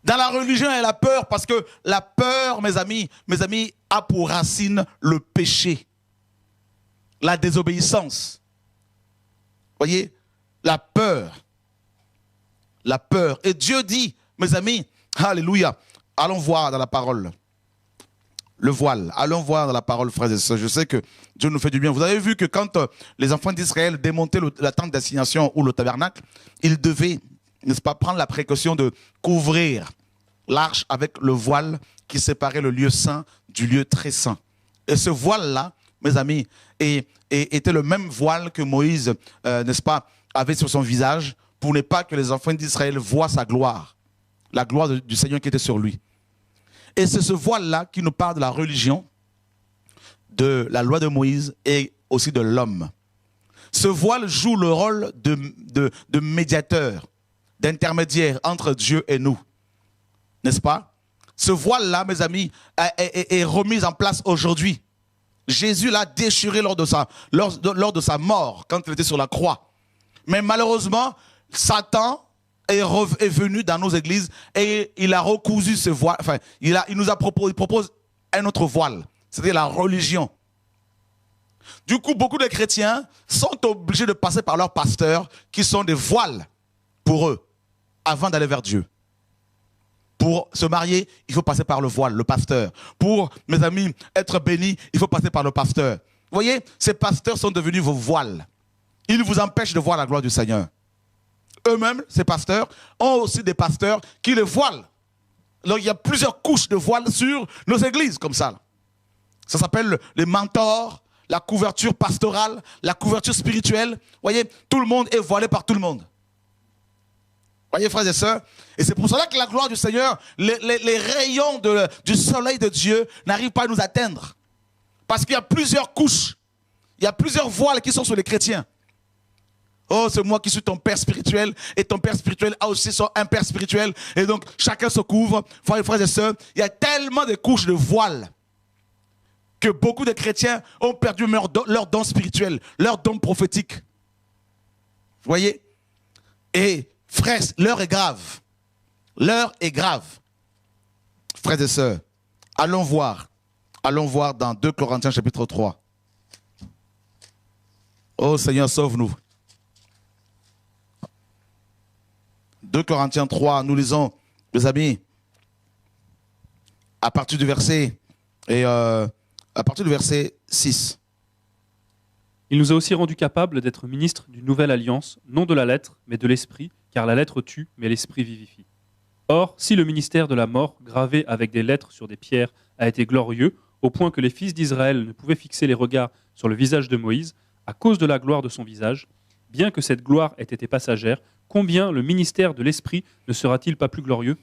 Dans la religion, il y a la peur parce que la peur, mes amis, a pour racine le péché. La désobéissance. Voyez? La peur. La peur. Et Dieu dit, mes amis, alléluia, allons voir dans la parole. Le voile. Allons voir dans la parole, frères et sœurs. Je sais que Dieu nous fait du bien. Vous avez vu que quand les enfants d'Israël démontaient la tente d'assignation ou le tabernacle, ils devaient, n'est-ce pas, prendre la précaution de couvrir l'arche avec le voile qui séparait le lieu saint du lieu très saint. Et ce voile-là, mes amis, était le même voile que Moïse, n'est-ce pas, avait sur son visage pour ne pas que les enfants d'Israël voient sa gloire. La gloire du Seigneur qui était sur lui. Et c'est ce voile-là qui nous parle de la religion, de la loi de Moïse et aussi de l'homme. Ce voile joue le rôle de médiateur, d'intermédiaire entre Dieu et nous. N'est-ce pas? Ce voile-là, mes amis, est remis en place aujourd'hui. Jésus l'a déchiré lors de sa mort, quand il était sur la croix. Mais malheureusement, Satan est venu dans nos églises et il a recousu ce voile. Enfin, il propose un autre voile, c'est-à-dire la religion. Du coup, beaucoup de chrétiens sont obligés de passer par leurs pasteurs qui sont des voiles pour eux, avant d'aller vers Dieu. Pour se marier, il faut passer par le voile, le pasteur. Pour, mes amis, être béni, il faut passer par le pasteur. Vous voyez, ces pasteurs sont devenus vos voiles. Ils vous empêchent de voir la gloire du Seigneur. Eux-mêmes, ces pasteurs, ont aussi des pasteurs qui les voilent. Donc, il y a plusieurs couches de voiles sur nos églises, comme ça. Ça s'appelle les mentors, la couverture pastorale, la couverture spirituelle. Vous voyez, tout le monde est voilé par tout le monde. Voyez, frères et sœurs, et c'est pour cela que la gloire du Seigneur, les rayons du soleil de Dieu n'arrivent pas à nous atteindre. Parce qu'il y a plusieurs couches, il y a plusieurs voiles qui sont sur les chrétiens. Oh, c'est moi qui suis ton père spirituel et ton père spirituel a aussi un père spirituel. Et donc, chacun se couvre. Frères et sœurs, il y a tellement de couches de voile que beaucoup de chrétiens ont perdu leur don spirituel, leur don prophétique. Vous voyez? Et frères, l'heure est grave. L'heure est grave. Frères et sœurs, allons voir dans 2 Corinthiens chapitre 3. Oh Seigneur, sauve-nous. 2 Corinthiens 3, nous lisons, mes amis, à partir du verset 6. Il nous a aussi rendus capables d'être ministres d'une nouvelle alliance, non de la lettre, mais de l'esprit, car la lettre tue, mais l'esprit vivifie. Or, si le ministère de la mort, gravé avec des lettres sur des pierres, a été glorieux, au point que les fils d'Israël ne pouvaient fixer les regards sur le visage de Moïse, à cause de la gloire de son visage, bien que cette gloire ait été passagère, combien le ministère de l'esprit ne sera-t-il pas plus glorieux?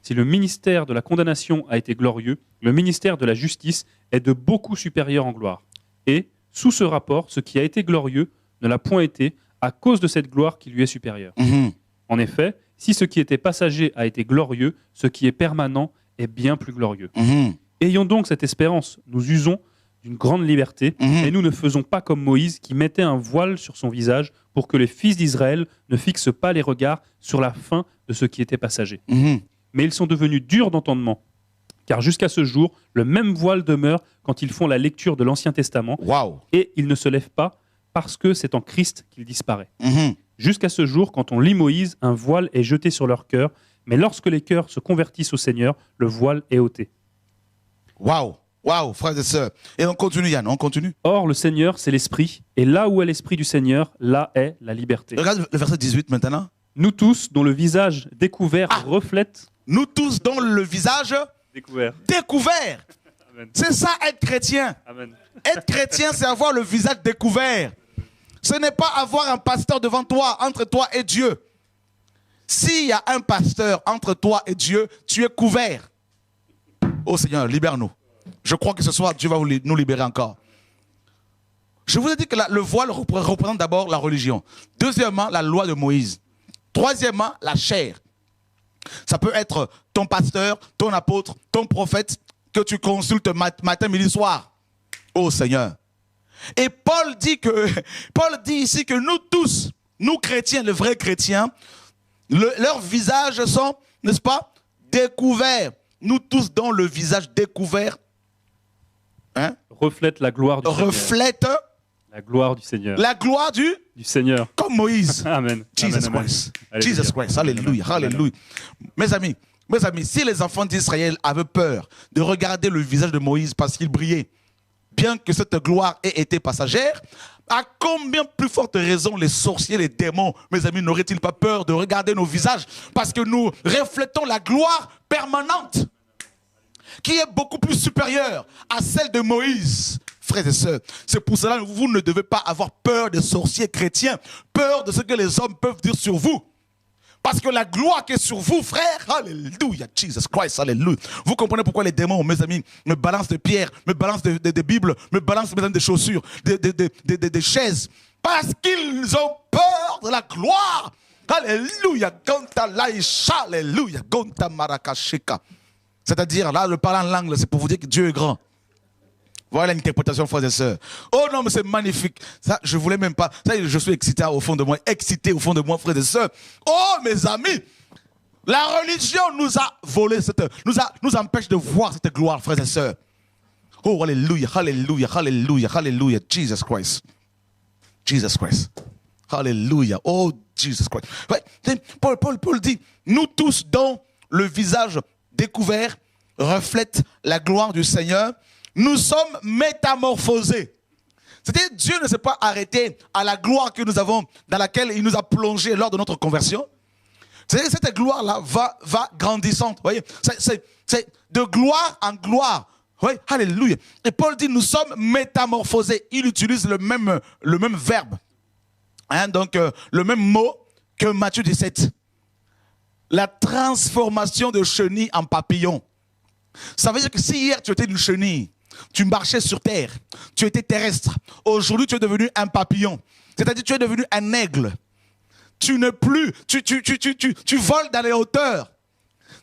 Si le ministère de la condamnation a été glorieux, le ministère de la justice est de beaucoup supérieur en gloire. Et, sous ce rapport, ce qui a été glorieux ne l'a point été à cause de cette gloire qui lui est supérieure. En effet, si ce qui était passager a été glorieux, ce qui est permanent est bien plus glorieux. Ayons donc cette espérance, nous usons d'une grande liberté, et nous ne faisons pas comme Moïse qui mettait un voile sur son visage pour que les fils d'Israël ne fixent pas les regards sur la fin de ce qui était passager. Mais ils sont devenus durs d'entendement, car jusqu'à ce jour, le même voile demeure quand ils font la lecture de l'Ancien Testament, et ils ne se lèvent pas parce que c'est en Christ qu'il disparaît. Jusqu'à ce jour, quand on lit Moïse, un voile est jeté sur leur cœur, mais lorsque les cœurs se convertissent au Seigneur, le voile est ôté. Waouh, frères et sœurs. Et on continue, Yann, on continue. Or, le Seigneur, c'est l'Esprit, et là où est l'Esprit du Seigneur, là est la liberté. Regarde le verset 18 maintenant. Nous tous, dont le visage découvert reflète... Nous tous, dont le visage découvert. C'est ça, être chrétien. Amen. Être chrétien, c'est avoir le visage découvert. Ce n'est pas avoir un pasteur devant toi, entre toi et Dieu. S'il y a un pasteur entre toi et Dieu, tu es couvert. Oh Seigneur, libère-nous. Je crois que ce soir, Dieu va nous libérer encore. Je vous ai dit que le voile représente d'abord la religion. Deuxièmement, la loi de Moïse. Troisièmement, la chair. Ça peut être ton pasteur, ton apôtre, ton prophète que tu consultes matin, midi, soir. Oh Seigneur. Et Paul dit ici que nous tous, nous chrétiens, les vrais chrétiens, leurs visages sont, n'est-ce pas, découverts. Nous tous dont le visage découvert reflète la gloire du Seigneur. Reflète la gloire du Seigneur. La gloire du Seigneur. Comme Moïse. Amen. Jesus Christ. Jesus Christ. Alléluia. Alléluia. Mes amis, si les enfants d'Israël avaient peur de regarder le visage de Moïse parce qu'il brillait, bien que cette gloire ait été passagère, à combien plus forte raison les sorciers, les démons, mes amis, n'auraient-ils pas peur de regarder nos visages parce que nous reflétons la gloire permanente qui est beaucoup plus supérieure à celle de Moïse. Frères et sœurs, c'est pour cela que vous ne devez pas avoir peur des sorciers chrétiens, peur de ce que les hommes peuvent dire sur vous. Parce que la gloire qui est sur vous, frère, alléluia, Jesus Christ, alléluia. Vous comprenez pourquoi les démons, mes amis, me balancent des pierres, me balancent des bibles, me balancent des chaussures, des chaises. Parce qu'ils ont peur de la gloire. Alléluia, Gonta Laïcha, alléluia, Gonta Marakashika. C'est-à-dire, là, le parler en langue, c'est pour vous dire que Dieu est grand. Voilà l'interprétation, frères et sœurs. Oh non, mais c'est magnifique. Ça, je voulais même pas. Ça, je suis excité au fond de moi, frères et sœurs. Oh, mes amis, la religion nous a volé, nous empêche de voir cette gloire, frères et sœurs. Oh, alléluia, alléluia, alléluia, alléluia, Jesus Christ. Jesus Christ. Alléluia. Oh, Jesus Christ. Ouais, Paul dit, nous tous dont le visage découvert reflète la gloire du Seigneur, nous sommes métamorphosés. C'est-à-dire Dieu ne s'est pas arrêté à la gloire que nous avons, dans laquelle il nous a plongé lors de notre conversion. C'est-à-dire que cette gloire-là va grandissante. Voyez, c'est de gloire en gloire. Oui, alléluia. Et Paul dit, nous sommes métamorphosés. Il utilise le même verbe. Donc, le même mot que Matthieu 17. La transformation de chenille en papillon. Ça veut dire que si hier tu étais une chenille, tu marchais sur terre, tu étais terrestre. Aujourd'hui, tu es devenu un papillon. C'est-à-dire tu es devenu un aigle. Tu n'es plus, tu voles dans les hauteurs.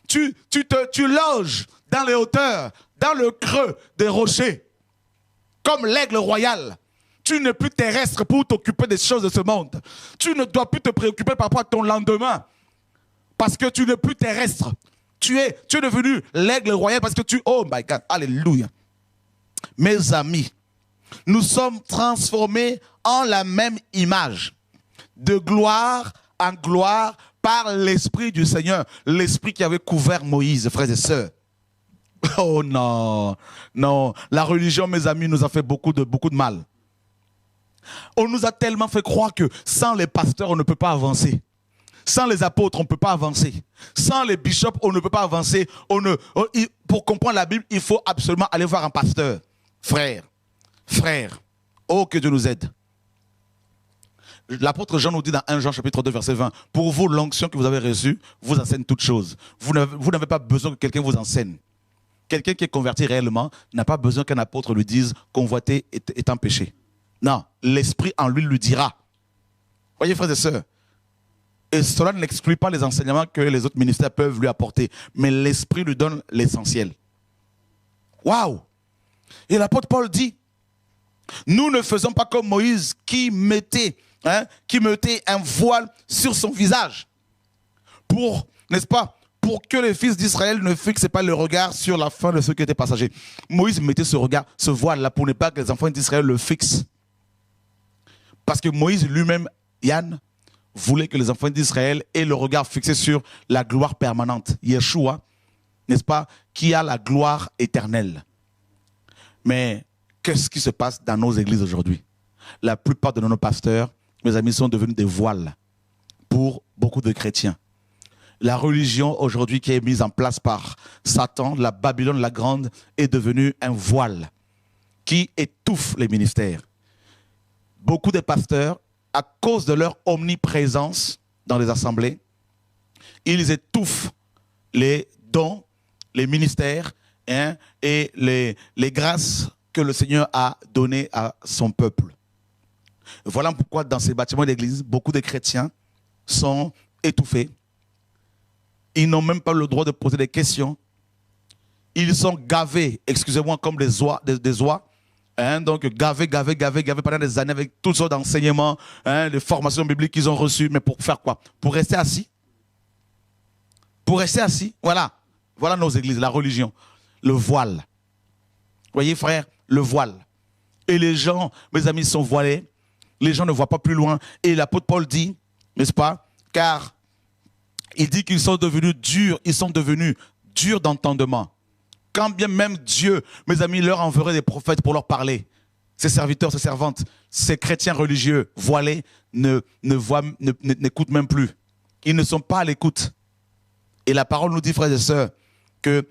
Tu loges dans les hauteurs, dans le creux des rochers, comme l'aigle royal. Tu n'es plus terrestre pour t'occuper des choses de ce monde. Tu ne dois plus te préoccuper par rapport à ton lendemain, parce que tu n'es plus terrestre. Tu es devenu l'aigle royal parce que oh my God, alléluia. Mes amis, nous sommes transformés en la même image, de gloire en gloire, par l'Esprit du Seigneur, l'Esprit qui avait couvert Moïse, frères et sœurs. Oh non, non, la religion, mes amis, nous a fait beaucoup de mal. On nous a tellement fait croire que sans les pasteurs, on ne peut pas avancer. Sans les apôtres, on ne peut pas avancer. Sans les bishops, on ne peut pas avancer. Pour comprendre la Bible, il faut absolument aller voir un pasteur. Frère, oh que Dieu nous aide. L'apôtre Jean nous dit dans 1 Jean chapitre 2 verset 20, pour vous, l'onction que vous avez reçue vous enseigne toutes choses. Vous n'avez pas besoin que quelqu'un vous enseigne. Quelqu'un qui est converti réellement n'a pas besoin qu'un apôtre lui dise convoiter est un péché. Non, l'Esprit en lui dira. Voyez frères et sœurs, et cela n'exclut pas les enseignements que les autres ministères peuvent lui apporter, mais l'Esprit lui donne l'essentiel. Waouh! Et l'apôtre Paul dit, nous ne faisons pas comme Moïse qui mettait un voile sur son visage pour, n'est-ce pas, pour que les fils d'Israël ne fixent pas le regard sur la fin de ceux qui étaient passagers. Moïse mettait ce voile-là pour ne pas que les enfants d'Israël le fixent. Parce que Moïse lui-même, Yann, voulait que les enfants d'Israël aient le regard fixé sur la gloire permanente. Yeshua, n'est-ce pas, qui a la gloire éternelle. Mais qu'est-ce qui se passe dans nos églises aujourd'hui? La plupart de nos pasteurs, mes amis, sont devenus des voiles pour beaucoup de chrétiens. La religion aujourd'hui qui est mise en place par Satan, la Babylone la Grande, est devenue un voile qui étouffe les ministères. Beaucoup de pasteurs, à cause de leur omniprésence dans les assemblées, ils étouffent les dons, les ministères et les grâces que le Seigneur a données à son peuple. Voilà pourquoi dans ces bâtiments d'église, beaucoup de chrétiens sont étouffés. Ils n'ont même pas le droit de poser des questions. Ils sont gavés, excusez-moi, comme des oies. Donc gavés pendant des années avec toutes sortes d'enseignements, de formations bibliques qu'ils ont reçues. Mais pour faire quoi? Pour rester assis. Pour rester assis. Voilà nos églises, la religion. Le voile. Voyez frère, le voile. Et les gens, mes amis, sont voilés. Les gens ne voient pas plus loin. Et l'apôtre Paul dit, n'est-ce pas? Car il dit qu'ils sont devenus durs. Ils sont devenus durs d'entendement. Quand bien même Dieu, mes amis, leur enverrait des prophètes pour leur parler. Ses serviteurs, ses servantes, ces chrétiens religieux voilés n'écoutent même plus. Ils ne sont pas à l'écoute. Et la parole nous dit, frères et sœurs, que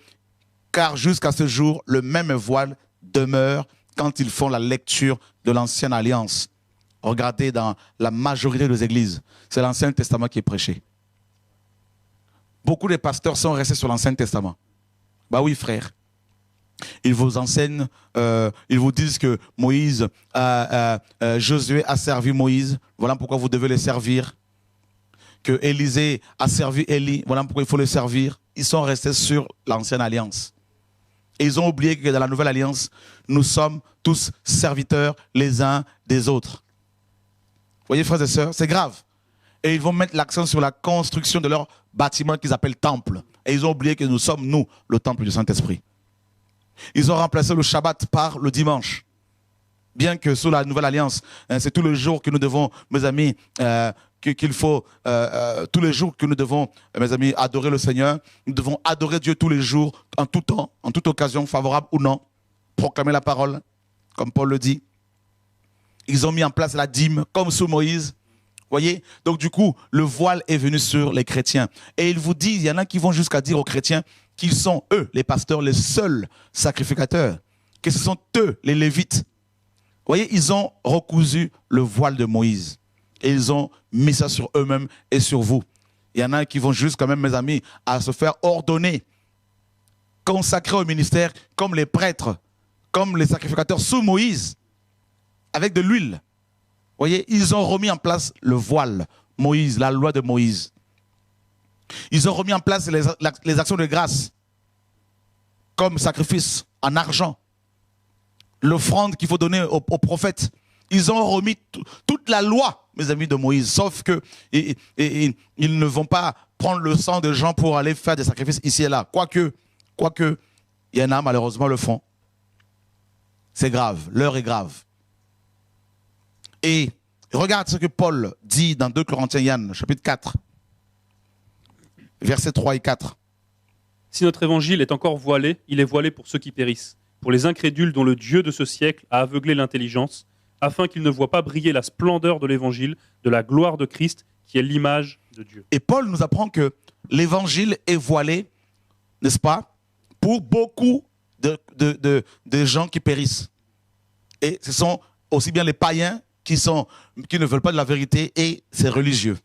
car jusqu'à ce jour, le même voile demeure quand ils font la lecture de l'Ancienne Alliance. Regardez dans la majorité des églises, c'est l'Ancien Testament qui est prêché. Beaucoup de pasteurs sont restés sur l'Ancien Testament. Bah oui, frère. Ils vous enseignent, ils vous disent que Moïse, Josué a servi Moïse. Voilà pourquoi vous devez les servir. Que Élisée a servi Élie. Voilà pourquoi il faut les servir. Ils sont restés sur l'Ancienne Alliance. Et ils ont oublié que dans la Nouvelle Alliance, nous sommes tous serviteurs les uns des autres. Vous voyez, frères et sœurs, c'est grave. Et ils vont mettre l'accent sur la construction de leur bâtiment qu'ils appellent temple. Et ils ont oublié que nous sommes, nous, le temple du Saint-Esprit. Ils ont remplacé le Shabbat par le dimanche. Bien que sous la Nouvelle Alliance, c'est tous les jours que nous devons, mes amis, qu'il faut, tous les jours que nous devons, mes amis, adorer le Seigneur. Nous devons adorer Dieu tous les jours, en tout temps, en toute occasion, favorable ou non. Proclamer la parole, comme Paul le dit. Ils ont mis en place la dîme, comme sous Moïse. Voyez? Donc du coup, le voile est venu sur les chrétiens. Et il vous dit, il y en a qui vont jusqu'à dire aux chrétiens qu'ils sont, eux, les pasteurs, les seuls sacrificateurs. Que ce sont eux, les Lévites. Voyez, ils ont recousu le voile de Moïse. Et ils ont mis ça sur eux-mêmes et sur vous. Il y en a qui vont juste quand même, mes amis, à se faire ordonner, consacrer au ministère comme les prêtres, comme les sacrificateurs sous Moïse, avec de l'huile. Voyez, ils ont remis en place le voile Moïse, la loi de Moïse. Ils ont remis en place les actions de grâce, comme sacrifice en argent, l'offrande qu'il faut donner aux prophètes. Ils ont remis toute la loi, mes amis, de Moïse, sauf que ils ne vont pas prendre le sang de gens pour aller faire des sacrifices ici et là. Quoique, il y en a malheureusement le font. C'est grave, l'heure est grave. Et regarde ce que Paul dit dans 2 Corinthiens, Yann, chapitre 4, versets 3 et 4. Si notre évangile est encore voilé, il est voilé pour ceux qui périssent, pour les incrédules dont le Dieu de ce siècle a aveuglé l'intelligence, afin qu'ils ne voient pas briller la splendeur de l'évangile, de la gloire de Christ, qui est l'image de Dieu. Et Paul nous apprend que l'évangile est voilé, n'est-ce pas, pour beaucoup de gens qui périssent. Et ce sont aussi bien les païens qui ne veulent pas de la vérité et ces religieux.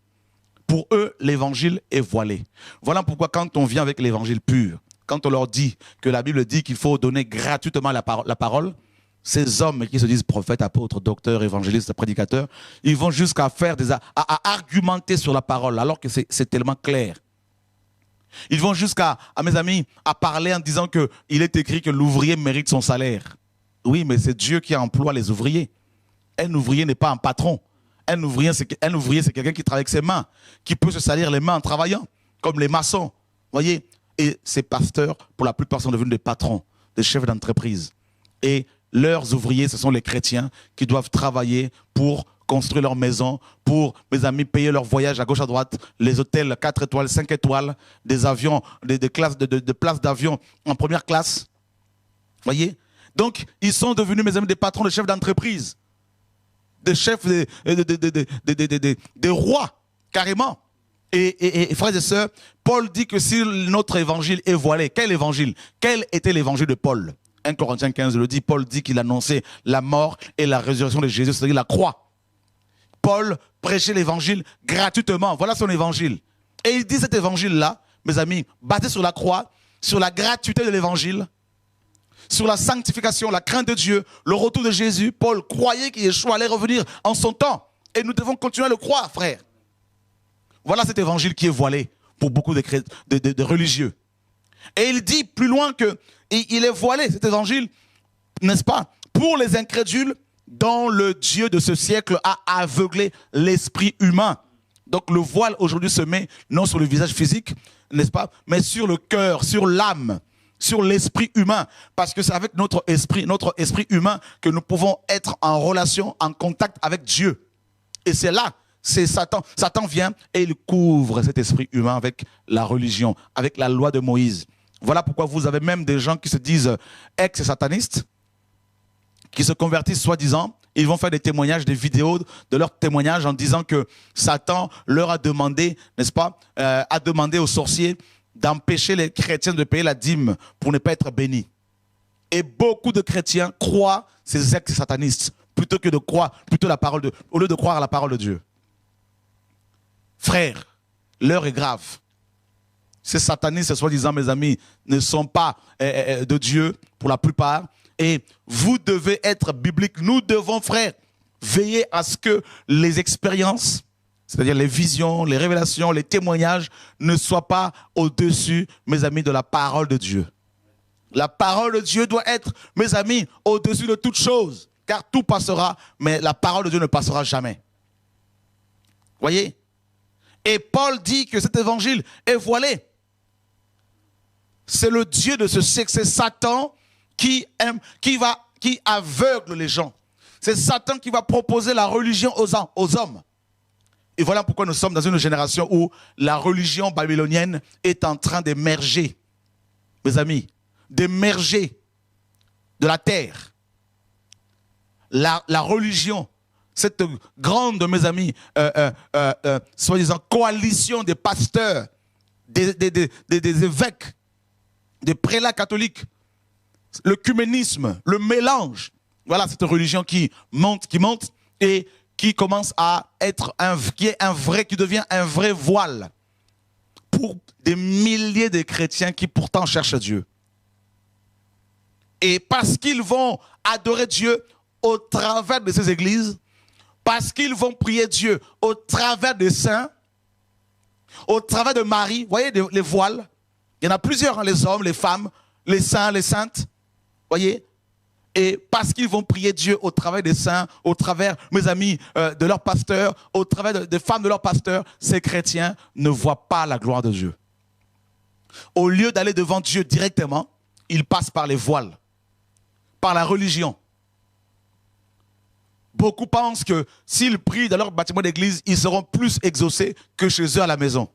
Pour eux, l'évangile est voilé. Voilà pourquoi quand on vient avec l'évangile pur, quand on leur dit que la Bible dit qu'il faut donner gratuitement la parole, ces hommes qui se disent prophètes, apôtres, docteurs, évangélistes, prédicateurs, ils vont jusqu'à faire à argumenter sur la parole, alors que c'est tellement clair. Ils vont jusqu'à, mes amis, à parler en disant qu'il est écrit que l'ouvrier mérite son salaire. Oui, mais c'est Dieu qui emploie les ouvriers. Un ouvrier n'est pas un patron. Un ouvrier, c'est quelqu'un qui travaille avec ses mains, qui peut se salir les mains en travaillant, comme les maçons. Voyez? Et ces pasteurs, pour la plupart, sont devenus des patrons, des chefs d'entreprise. Et leurs ouvriers, ce sont les chrétiens qui doivent travailler pour construire leur maison, pour, mes amis, payer leur voyage à gauche, à droite, les hôtels 4 étoiles, 5 étoiles, des avions, des places d'avion en première classe. Voyez? Donc, ils sont devenus, mes amis, des patrons, des chefs d'entreprise, des chefs, des rois, carrément. Et frères et sœurs, Paul dit que si notre évangile est voilé, quel évangile? Quel était l'évangile de Paul? 1 Corinthiens 15 le dit, Paul dit qu'il annonçait la mort et la résurrection de Jésus, c'est-à-dire la croix. Paul prêchait l'évangile gratuitement, voilà son évangile. Et il dit cet évangile-là, mes amis, basé sur la croix, sur la gratuité de l'évangile, sur la sanctification, la crainte de Dieu, le retour de Jésus. Paul croyait qu'Yeshua allait revenir en son temps. Et nous devons continuer à le croire, frère. Voilà cet évangile qui est voilé pour beaucoup de religieux. Et il dit plus loin qu'il est voilé, cet évangile, n'est-ce pas, pour les incrédules dont le Dieu de ce siècle a aveuglé l'esprit humain. Donc le voile aujourd'hui se met non sur le visage physique, n'est-ce pas, mais sur le cœur, sur l'âme, sur l'esprit humain. Parce que c'est avec notre esprit humain que nous pouvons être en relation, en contact avec Dieu. Et c'est là, c'est Satan. Satan vient et il couvre cet esprit humain avec la religion, avec la loi de Moïse. Voilà pourquoi vous avez même des gens qui se disent ex-satanistes, qui se convertissent soi-disant. Ils vont faire des témoignages, des vidéos de leurs témoignages en disant que Satan leur a demandé, n'est-ce pas, a demandé aux sorciers d'empêcher les chrétiens de payer la dîme pour ne pas être bénis. Et beaucoup de chrétiens croient ces ex-satanistes plutôt que de croire, au lieu de croire à la parole de Dieu. Frères, l'heure est grave. Ces satanistes, soi-disant, mes amis, ne sont pas de Dieu pour la plupart. Et vous devez être biblique. Nous devons, frères, veiller à ce que les expériences, c'est-à-dire les visions, les révélations, les témoignages, ne soient pas au-dessus, mes amis, de la parole de Dieu. La parole de Dieu doit être, mes amis, au-dessus de toute chose. Car tout passera, mais la parole de Dieu ne passera jamais. Voyez? Et Paul dit que cet évangile est voilé. C'est le Dieu de ce siècle, c'est Satan qui aveugle les gens. C'est Satan qui va proposer la religion aux hommes. Et voilà pourquoi nous sommes dans une génération où la religion babylonienne est en train d'émerger, mes amis, d'émerger de la terre. La religion, cette grande, mes amis, soi-disant coalition des pasteurs, des évêques, des prélats catholiques, l'œcuménisme, le mélange. Voilà cette religion qui monte et qui commence à être qui devient un vrai voile pour des milliers de chrétiens qui pourtant cherchent Dieu. Et parce qu'ils vont adorer Dieu au travers de ces églises, Parce qu'ils vont prier Dieu au travers des saints, au travers de Marie. Vous voyez les voiles? Il y en a plusieurs, hein, les hommes, les femmes, les saints, les saintes. Voyez? Et parce qu'ils vont prier Dieu au travers des saints, au travers, mes amis, de leurs pasteurs, au travers des femmes de leurs pasteurs, ces chrétiens ne voient pas la gloire de Dieu. Au lieu d'aller devant Dieu directement, ils passent par les voiles, par la religion. Beaucoup pensent que s'ils prient dans leur bâtiment d'église, ils seront plus exaucés que chez eux à la maison.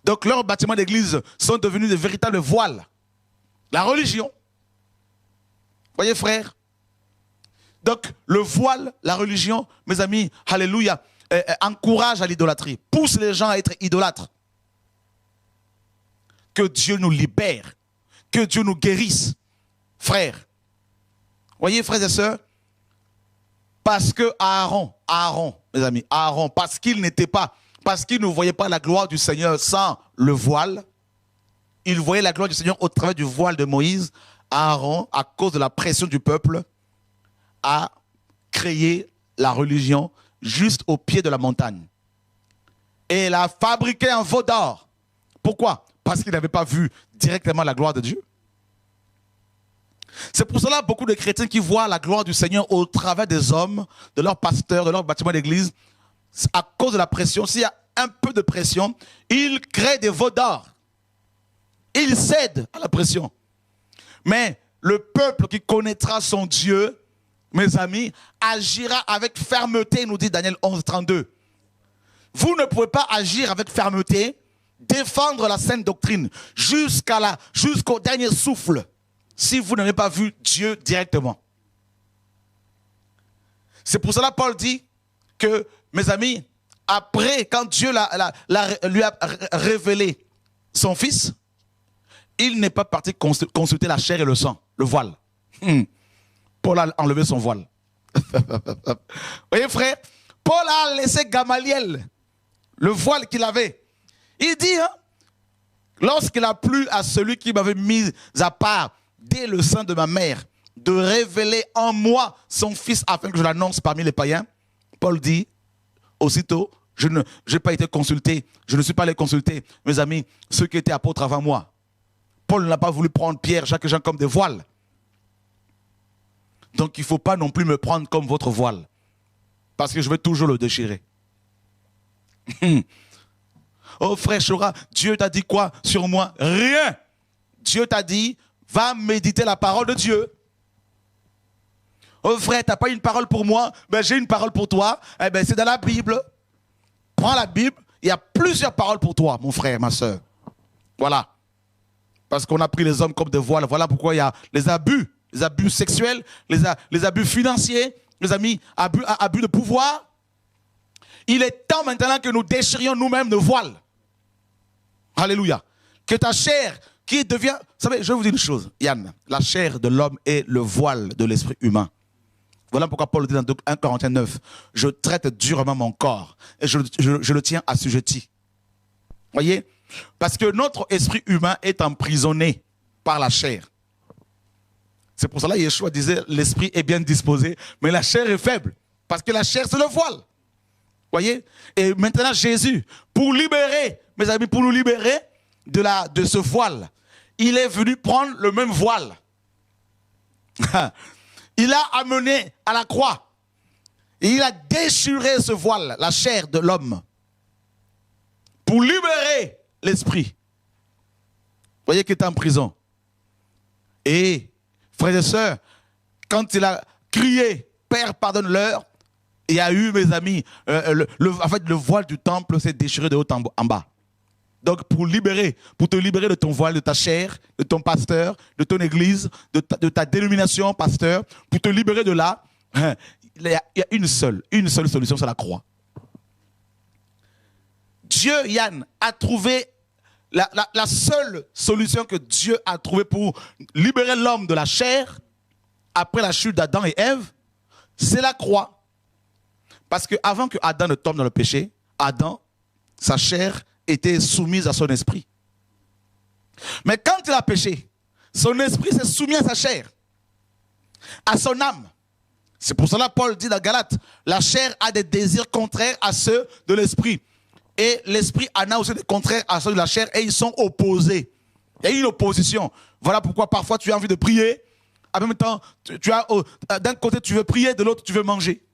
Donc leurs bâtiments d'église sont devenus de véritables voiles. La religion. Voyez frères? Donc le voile, la religion, mes amis, alléluia, encourage à l'idolâtrie, pousse les gens à être idolâtres. Que Dieu nous libère, que Dieu nous guérisse, frères. Voyez frères et sœurs, parce que Aaron, mes amis, Aaron, parce qu'il ne voyait pas la gloire du Seigneur sans le voile, il voyait la gloire du Seigneur au travers du voile de Moïse. Aaron, à cause de la pression du peuple, a créé la religion juste au pied de la montagne. Et il a fabriqué un veau d'or. Pourquoi? Parce qu'il n'avait pas vu directement la gloire de Dieu. C'est pour cela que beaucoup de chrétiens qui voient la gloire du Seigneur au travers des hommes, de leurs pasteurs, de leurs bâtiments d'église, à cause de la pression, s'il y a un peu de pression, ils créent des veaux d'or. Ils cèdent à la pression. Mais le peuple qui connaîtra son Dieu, mes amis, agira avec fermeté, nous dit Daniel 11, 32. Vous ne pouvez pas agir avec fermeté, défendre la sainte doctrine jusqu'au dernier souffle, si vous n'avez pas vu Dieu directement. C'est pour cela que Paul dit que, mes amis, après, quand Dieu lui a révélé son Fils, il n'est pas parti consulter la chair et le sang, le voile. Paul a enlevé son voile. Vous voyez frère, Paul a laissé Gamaliel, le voile qu'il avait. Il dit, hein, lorsqu'il a plu à celui qui m'avait mis à part dès le sein de ma mère, de révéler en moi son Fils afin que je l'annonce parmi les païens, Paul dit, aussitôt, je n'ai pas été consulté, je ne suis pas allé consulter, mes amis, ceux qui étaient apôtres avant moi. Paul n'a pas voulu prendre Pierre, Jacques et Jean comme des voiles. Donc il ne faut pas non plus me prendre comme votre voile. Parce que je vais toujours le déchirer. Oh frère Chora, Dieu t'a dit quoi sur moi? Rien. Dieu t'a dit, va méditer la parole de Dieu. Oh frère, tu n'as pas une parole pour moi? Ben, j'ai une parole pour toi. Eh ben, c'est dans la Bible. Prends la Bible. Il y a plusieurs paroles pour toi, mon frère, ma soeur. Voilà. Parce qu'on a pris les hommes comme des voiles. Voilà pourquoi il y a les abus sexuels, les abus financiers, les amis, abus de pouvoir. Il est temps maintenant que nous déchirions nous-mêmes nos voiles. Alléluia. Que ta chair qui devient... Vous savez, je vais vous dire une chose, Yann. La chair de l'homme est le voile de l'esprit humain. Voilà pourquoi Paul dit dans 1 Corinthiens 9, je traite durement mon corps et je le tiens assujetti. Voyez? Parce que notre esprit humain est emprisonné par la chair. C'est pour cela que Yeshua disait, l'esprit est bien disposé, mais la chair est faible. Parce que la chair, c'est le voile. Voyez? Et maintenant, Jésus, pour libérer, mes amis, pour nous libérer de ce voile, il est venu prendre le même voile. Il a amené à la croix. Et il a déchiré ce voile, la chair de l'homme, pour libérer l'esprit. Vous voyez qu'il est en prison. Et, frères et sœurs, quand il a crié, Père, pardonne-leur, il y a eu, mes amis, en fait, le voile du temple s'est déchiré de haut en bas. Donc, pour te libérer de ton voile, de ta chair, de ton pasteur, de ton église, de ta dénomination, pasteur, pour te libérer de là, il y a une seule solution, c'est la croix. Dieu, Yann, a trouvé la seule solution que Dieu a trouvée pour libérer l'homme de la chair, après la chute d'Adam et Ève, c'est la croix. Parce qu'avant que Adam ne tombe dans le péché, Adam, sa chair était soumise à son esprit. Mais quand il a péché, son esprit s'est soumis à sa chair, à son âme. C'est pour cela Paul dit dans Galates, la chair a des désirs contraires à ceux de l'esprit. Et l'esprit en a aussi des contraires à ceux de la chair et ils sont opposés. Il y a une opposition. Voilà pourquoi parfois tu as envie de prier. En même temps, d'un côté tu veux prier, de l'autre tu veux manger.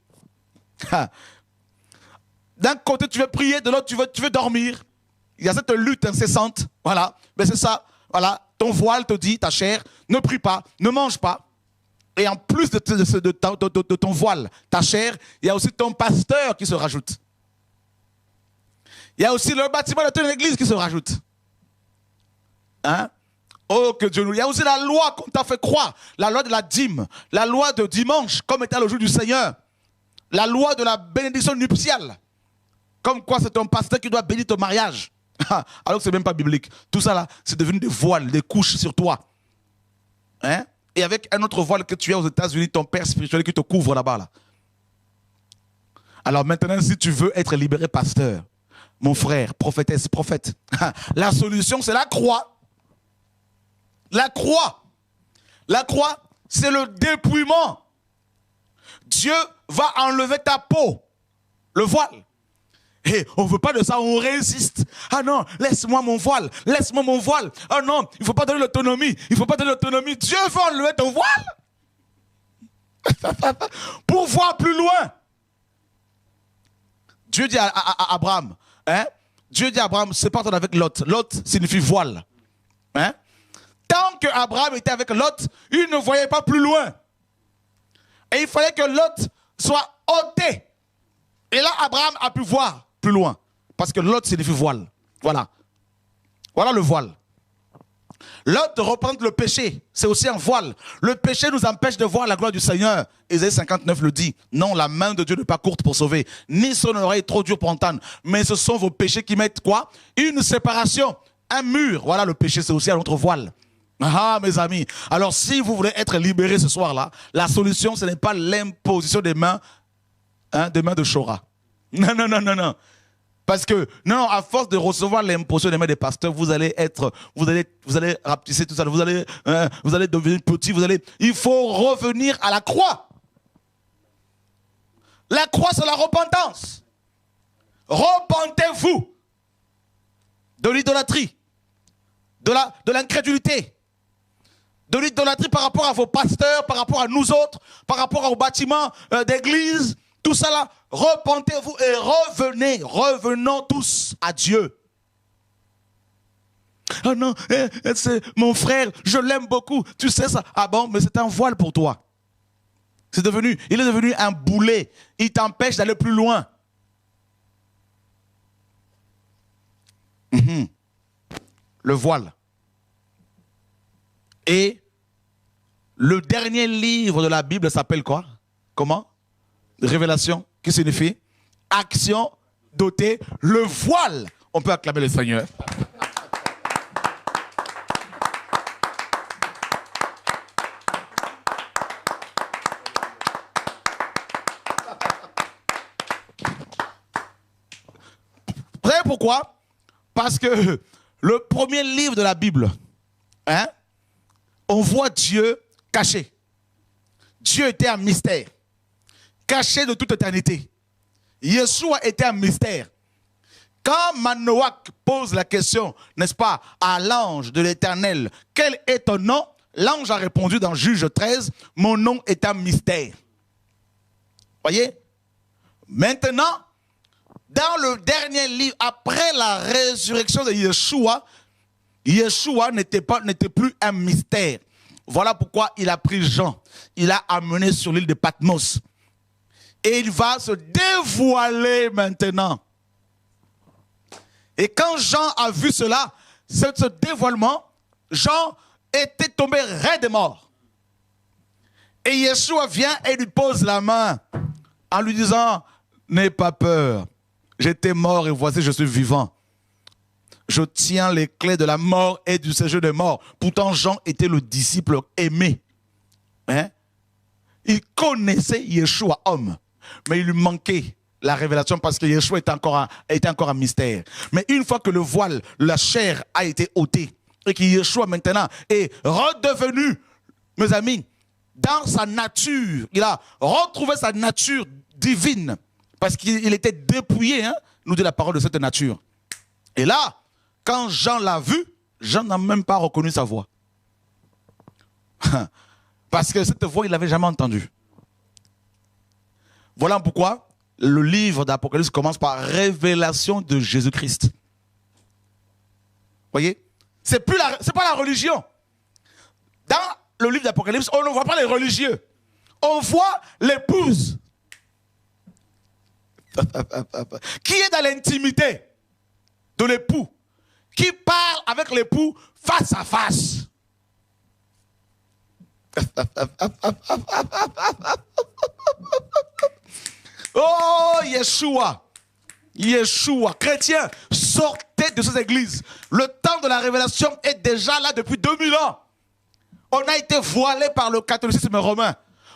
D'un côté tu veux prier, de l'autre tu veux dormir. Il y a cette lutte incessante. Voilà. Mais c'est ça. Voilà. Ton voile te dit, ta chair, ne prie pas, ne mange pas. Et en plus de ton voile, ta chair, il y a aussi ton pasteur qui se rajoute. Il y a aussi le bâtiment de ton église qui se rajoute. Hein? Oh, que Dieu nous... Il y a aussi la loi qu'on t'a fait croire. La loi de la dîme. La loi de dimanche, comme était le jour du Seigneur. La loi de la bénédiction nuptiale. Comme quoi c'est ton pasteur qui doit bénir ton mariage. Alors que ce n'est même pas biblique. Tout ça là, c'est devenu des voiles, des couches sur toi. Hein? Et avec un autre voile que tu as aux États-Unis, ton père spirituel qui te couvre là-bas. Là. Alors maintenant, si tu veux être libéré pasteur, mon frère, prophétesse, prophète, la solution c'est la croix. La croix. La croix, c'est le dépouillement. Dieu va enlever ta peau, le voile. Et on ne veut pas de ça, on résiste. Ah non, laisse-moi mon voile, laisse-moi mon voile. Ah non, il ne faut pas donner l'autonomie, il ne faut pas donner l'autonomie. Dieu veut enlever ton voile pour voir plus loin. Dieu dit à Abraham, hein? Dieu dit à Abraham, sépare-toi avec Lot. Lot signifie voile. Hein? Tant que Abraham était avec Lot, il ne voyait pas plus loin. Et il fallait que Lot soit ôté. Et là, Abraham a pu voir plus loin. Parce que Lot signifie voile. Voilà. Voilà le voile. Lot représente le péché. C'est aussi un voile. Le péché nous empêche de voir la gloire du Seigneur. Ésaïe 59 le dit. Non, la main de Dieu n'est pas courte pour sauver. Ni son oreille trop dure pour entendre. Mais ce sont vos péchés qui mettent quoi? Une séparation. Un mur. Voilà le péché, c'est aussi un autre voile. Ah, mes amis. Alors, si vous voulez être libérés ce soir-là, la solution, ce n'est pas l'imposition des mains, hein, des mains de Shora. Non, non, non, non, non. Parce que, non, à force de recevoir l'imposition des mains des pasteurs, vous allez rapetisser tout ça, vous allez devenir petit, il faut revenir à la croix. La croix, c'est la repentance. Repentez-vous de l'idolâtrie, de l'incrédulité, de l'idolâtrie par rapport à vos pasteurs, par rapport à nous autres, par rapport aux bâtiments d'église, tout ça là, repentez-vous et revenons tous à Dieu. Ah non, c'est mon frère, je l'aime beaucoup, tu sais ça. Ah bon, mais c'est un voile pour toi. Il est devenu un boulet, il t'empêche d'aller plus loin. Le voile. Et le dernier livre de la Bible s'appelle quoi? Comment? Révélation, qui signifie action dotée, le voile. On peut acclamer le Seigneur. Vous savez pourquoi? Parce que le premier livre de la Bible, hein, on voit Dieu caché. Dieu était un mystère. Caché de toute éternité. Yeshua était un mystère. Quand Manoach pose la question, n'est-ce pas, à l'ange de l'Éternel, quel est ton nom? L'ange a répondu dans Juge 13, mon nom est un mystère. Voyez? Maintenant, dans le dernier livre, après la résurrection de Yeshua, Yeshua n'était plus un mystère. Voilà pourquoi il a pris Jean. Il l'a amené sur l'île de Patmos. Et il va se dévoiler maintenant. Et quand Jean a vu cela, ce dévoilement, Jean était tombé raide mort. Et Yeshua vient et lui pose la main en lui disant, n'aie pas peur, j'étais mort et voici je suis vivant. Je tiens les clés de la mort et du séjour des morts. Pourtant Jean était le disciple aimé. Hein? Il connaissait Yeshua homme. Mais il lui manquait la révélation parce que Yeshua était encore un mystère. Mais une fois que le voile, la chair a été ôtée et que Yeshua maintenant est redevenu, mes amis, dans sa nature. Il a retrouvé sa nature divine. Parce qu'il était dépouillé, hein, nous dit la parole de cette nature. Et là, quand Jean l'a vu, Jean n'a même pas reconnu sa voix. Parce que cette voix, il l'avait jamais entendue. Voilà pourquoi le livre d'Apocalypse commence par révélation de Jésus-Christ. Vous voyez? C'est pas la religion. Dans le livre d'Apocalypse, on ne voit pas les religieux. On voit l'épouse. Qui est dans l'intimité de l'époux. Qui parle avec l'époux face à face. Oh, Yeshua. Yeshua. Chrétiens, sortez de ces églises. Le temps de la révélation est déjà là depuis 2000 ans. On a été voilé par le catholicisme romain.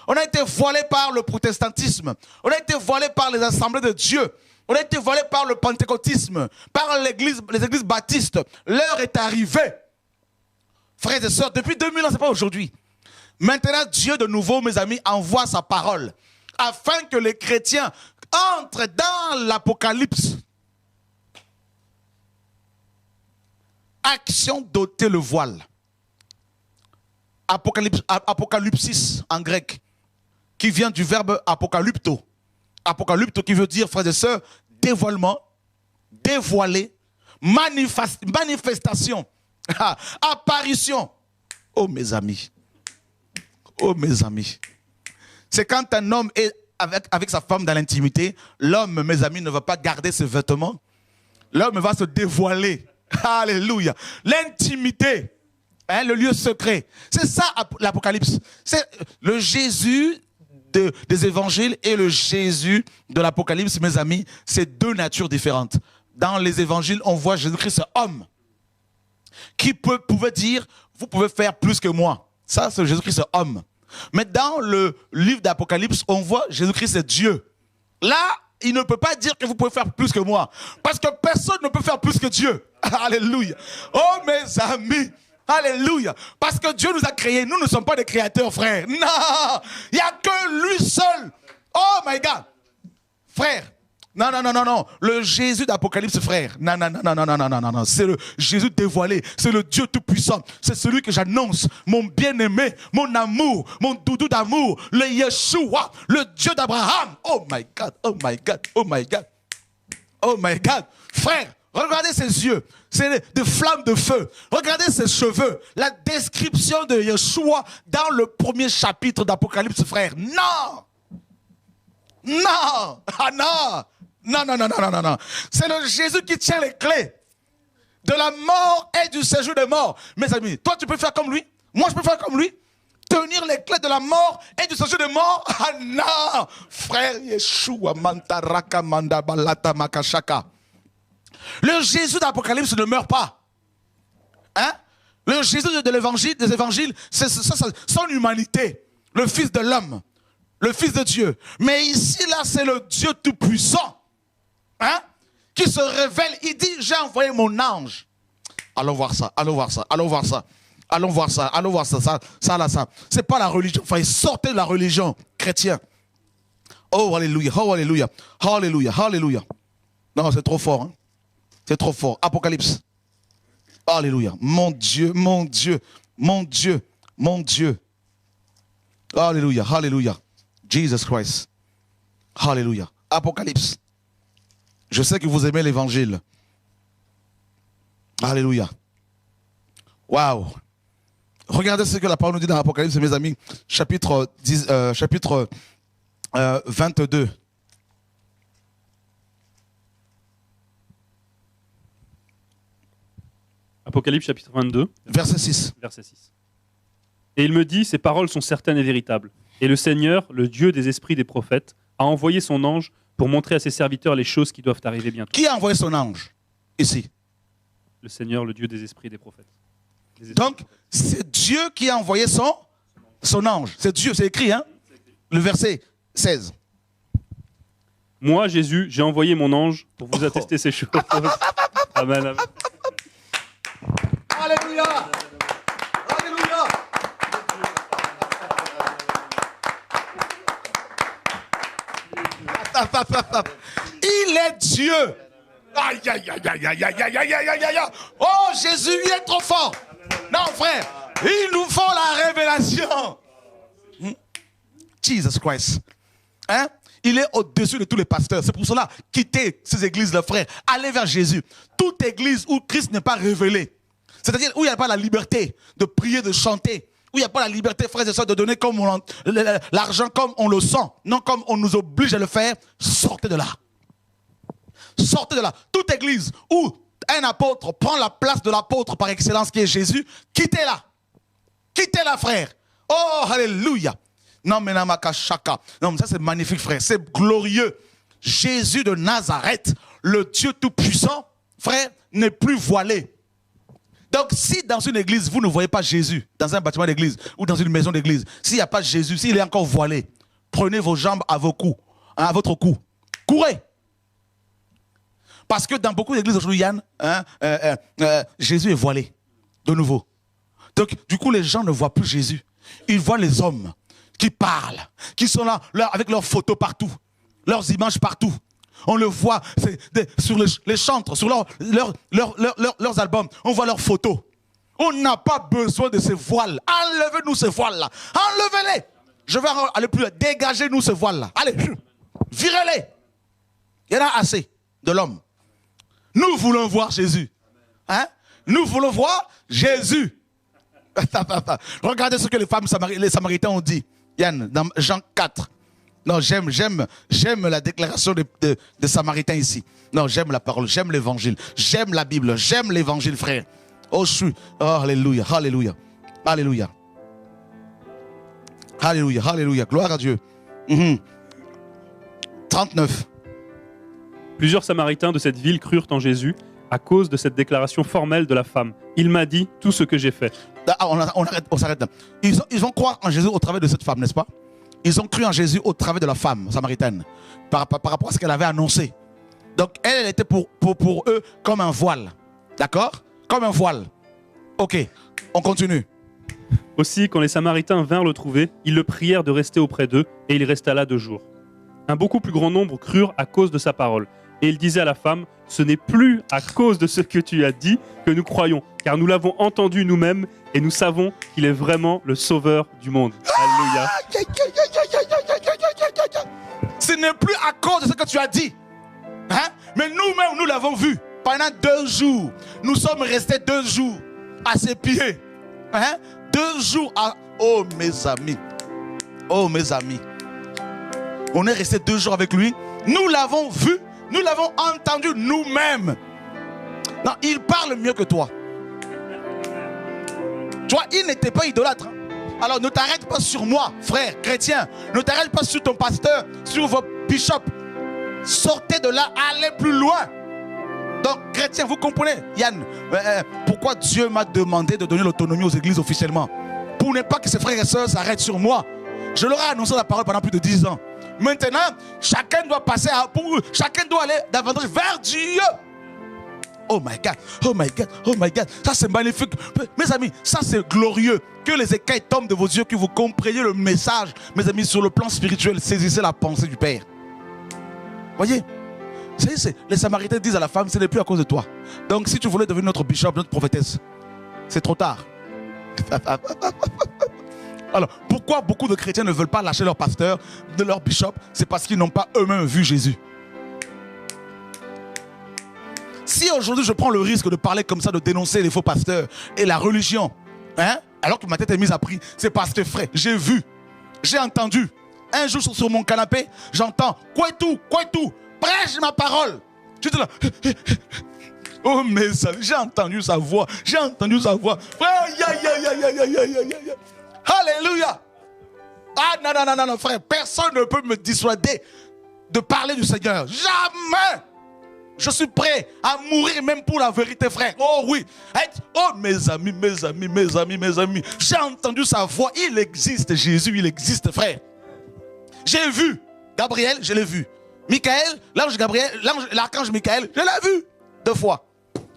On a été voilé par le protestantisme. On a été voilé par les assemblées de Dieu. On a été voilé par le pentecôtisme, par les églises baptistes. L'heure est arrivée. Frères et sœurs, depuis 2000 ans, ce n'est pas aujourd'hui. Maintenant, Dieu, de nouveau, mes amis, envoie sa parole afin que les chrétiens entrent dans l'Apocalypse. Action d'ôter le voile. Apocalypsis en grec, qui vient du verbe apocalypto. Apocalypto qui veut dire, frères et sœurs, dévoilement, dévoiler, manifestation, apparition. Oh mes amis, oh mes amis. C'est quand un homme est avec sa femme dans l'intimité, l'homme, mes amis, ne va pas garder ses vêtements. L'homme va se dévoiler. Alléluia. L'intimité, hein, le lieu secret. C'est ça l'Apocalypse. C'est le Jésus des évangiles et le Jésus de l'Apocalypse, mes amis, c'est deux natures différentes. Dans les évangiles, on voit Jésus-Christ homme qui pouvait dire, vous pouvez faire plus que moi. Ça, c'est Jésus-Christ homme. Mais dans le livre d'Apocalypse, on voit Jésus-Christ Dieu. Là, il ne peut pas dire que vous pouvez faire plus que moi. Parce que personne ne peut faire plus que Dieu. Alléluia. Oh mes amis. Alléluia. Parce que Dieu nous a créés. Nous ne sommes pas des créateurs, frère. Non. Il n'y a que lui seul. Oh my God. Frère. Non, non, non, non, non. Le Jésus d'Apocalypse, frère. Non, non, non, non, non, non, non, non, non. C'est le Jésus dévoilé. C'est le Dieu tout-puissant. C'est celui que j'annonce. Mon bien-aimé, mon amour, mon doudou d'amour. Le Yeshua, le Dieu d'Abraham. Oh my God, oh my God, oh my God. Oh my God. Frère, regardez ses yeux. C'est des flammes de feu. Regardez ses cheveux. La description de Yeshua dans le premier chapitre d'Apocalypse, frère. Non. Non. Ah non. Non, non, non, non, non, non, non. C'est le Jésus qui tient les clés de la mort et du séjour des morts. Mes amis, toi tu peux faire comme lui. Moi je peux faire comme lui. Tenir les clés de la mort et du séjour des morts. Ah non. Frère Yeshua, Mantaraka, Mandabalata, Makashaka. Le Jésus d'Apocalypse ne meurt pas. Hein? Le Jésus de l'évangile, des évangiles, c'est son humanité. Le Fils de l'homme. Le Fils de Dieu. Mais ici, là, c'est le Dieu tout-puissant. Hein? Qui se révèle. Il dit, j'ai envoyé mon ange. Allons voir ça, allons voir ça, allons voir ça. Allons voir ça, allons voir ça, ça là, ça. C'est pas la religion. Enfin, sortez de la religion chrétienne. Oh, alléluia, oh, alléluia, alléluia, alléluia. Non, c'est trop fort. Hein? C'est trop fort. Apocalypse. Alléluia. Mon Dieu, mon Dieu, mon Dieu, mon Dieu. Alléluia, alléluia. Jesus Christ. Alléluia. Apocalypse. Je sais que vous aimez l'évangile. Alléluia. Waouh. Regardez ce que la parole nous dit dans l'Apocalypse, mes amis. Chapitre 22. Apocalypse chapitre 22. Verset 6. Verset 6. Et il me dit, ces paroles sont certaines et véritables. Et le Seigneur, le Dieu des esprits des prophètes, a envoyé son ange pour montrer à ses serviteurs les choses qui doivent arriver bientôt. Qui a envoyé son ange ici? Le Seigneur, le Dieu des esprits des prophètes. Donc, c'est Dieu qui a envoyé son ange. C'est Dieu, c'est écrit, hein? Le verset 16. Moi, Jésus, j'ai envoyé mon ange pour vous attester ces choses. Amen, amen. Alléluia! Alléluia! Il est Dieu. Aïe, aïe, aïe, aïe, aïe, aïe, aïe, aïe, aïe, aïe. Oh, Jésus, il est trop fort. Non, frère, il nous faut la révélation. Jesus Christ. Hein? Il est au-dessus de tous les pasteurs. C'est pour cela, quittez ces églises-là, frère. Allez vers Jésus. Toute église où Christ n'est pas révélé, c'est-à-dire où il n'y a pas la liberté de prier, de chanter, où il n'y a pas la liberté, frères et sœurs, de donner comme l'argent comme on le sent, non comme on nous oblige à le faire, sortez de là. Sortez de là. Toute église où un apôtre prend la place de l'apôtre par excellence qui est Jésus, quittez-la. Quittez-la, frère. Oh, alléluia. Non, mais Namakashaka. Non, mais ça c'est magnifique, frère. C'est glorieux. Jésus de Nazareth, le Dieu tout-puissant, frère, n'est plus voilé. Donc, si dans une église, vous ne voyez pas Jésus, dans un bâtiment d'église ou dans une maison d'église, s'il n'y a pas Jésus, s'il est encore voilé, prenez vos jambes à vos coups, à votre cou. Courez. Parce que dans beaucoup d'églises aujourd'hui, Yann, Jésus est voilé, de nouveau. Donc, du coup, les gens ne voient plus Jésus. Ils voient les hommes qui parlent, qui sont là avec leurs photos partout, leurs images partout. On le voit sur les chantres, sur leurs albums. On voit leurs photos. On n'a pas besoin de ces voiles. Enlevez-nous ces voiles-là. Enlevez-les. Je vais aller plus loin. Dégagez-nous ces voiles-là. Allez, virez-les. Il y en a assez de l'homme. Nous voulons voir Jésus. Hein? Nous voulons voir Jésus. Regardez ce que les Samaritains ont dit. Yann, dans Jean 4. Non, j'aime la déclaration des Samaritains ici. Non, j'aime la parole, j'aime l'évangile, j'aime la Bible, j'aime l'évangile, frère. Oh, alléluia, alléluia, alléluia. Alléluia, alléluia, gloire à Dieu. 39. Plusieurs Samaritains de cette ville crurent en Jésus à cause de cette déclaration formelle de la femme. Il m'a dit tout ce que j'ai fait. On s'arrête là. Ils vont croire en Jésus au travers de cette femme, n'est-ce pas? Ils ont cru en Jésus au travers de la femme samaritaine, par rapport à ce qu'elle avait annoncé. Donc elle était pour eux comme un voile. D'accord? Comme un voile. Ok, on continue. Aussi, quand les Samaritains vinrent le trouver, ils le prièrent de rester auprès d'eux, et il resta là 2 jours. Un beaucoup plus grand nombre crurent à cause de sa parole. Et il disait à la femme, « Ce n'est plus à cause de ce que tu as dit que nous croyons, car nous l'avons entendu nous-mêmes, et nous savons qu'il est vraiment le sauveur du monde. » Alléluia. Ce n'est plus à cause de ce que tu as dit. Hein? Mais nous-mêmes, nous l'avons vu. Pendant 2 jours. Nous sommes restés 2 jours à ses pieds. Hein? 2 jours à... Oh mes amis. Oh mes amis. On est resté 2 jours avec lui. Nous l'avons vu. Nous l'avons entendu nous-mêmes. Non, il parle mieux que toi. Tu vois, il n'était pas idolâtre. Alors ne t'arrête pas sur moi, frère chrétien. Ne t'arrête pas sur ton pasteur, sur vos bishops. Sortez de là, allez plus loin. Donc, chrétien, vous comprenez, Yann, pourquoi Dieu m'a demandé de donner l'autonomie aux églises officiellement? Pour ne pas que ses frères et sœurs s'arrêtent sur moi. Je leur ai annoncé la parole pendant plus de 10 ans. Maintenant, chacun doit passer chacun doit aller davantage vers Dieu. Oh my God, oh my God, oh my God. Ça c'est magnifique. Mes amis, ça c'est glorieux. Que les écailles tombent de vos yeux, que vous compreniez le message. Mes amis, sur le plan spirituel, saisissez la pensée du Père. Voyez, les Samaritains disent à la femme, ce n'est plus à cause de toi. Donc si tu voulais devenir notre bishop, notre prophétesse, c'est trop tard. Alors, pourquoi beaucoup de chrétiens ne veulent pas lâcher leur pasteur, de leur bishop? C'est parce qu'ils n'ont pas eux-mêmes vu Jésus. Si aujourd'hui je prends le risque de parler comme ça, de dénoncer les faux pasteurs et la religion, hein, alors que ma tête est mise à prix, c'est parce que, frère, j'ai vu, j'ai entendu. Un jour sur mon canapé, j'entends quoi tout, prêche ma parole. Je dis là, oh mes amis, j'ai entendu sa voix, Alléluia. Ah non, frère, personne ne peut me dissuader de parler du Seigneur. Jamais. Je suis prêt à mourir même pour la vérité, frère. Oh oui. Oh mes amis. J'ai entendu sa voix. Il existe, Jésus, il existe, frère. J'ai vu Gabriel, je l'ai vu. Michael, l'archange Michael, je l'ai vu 2 fois.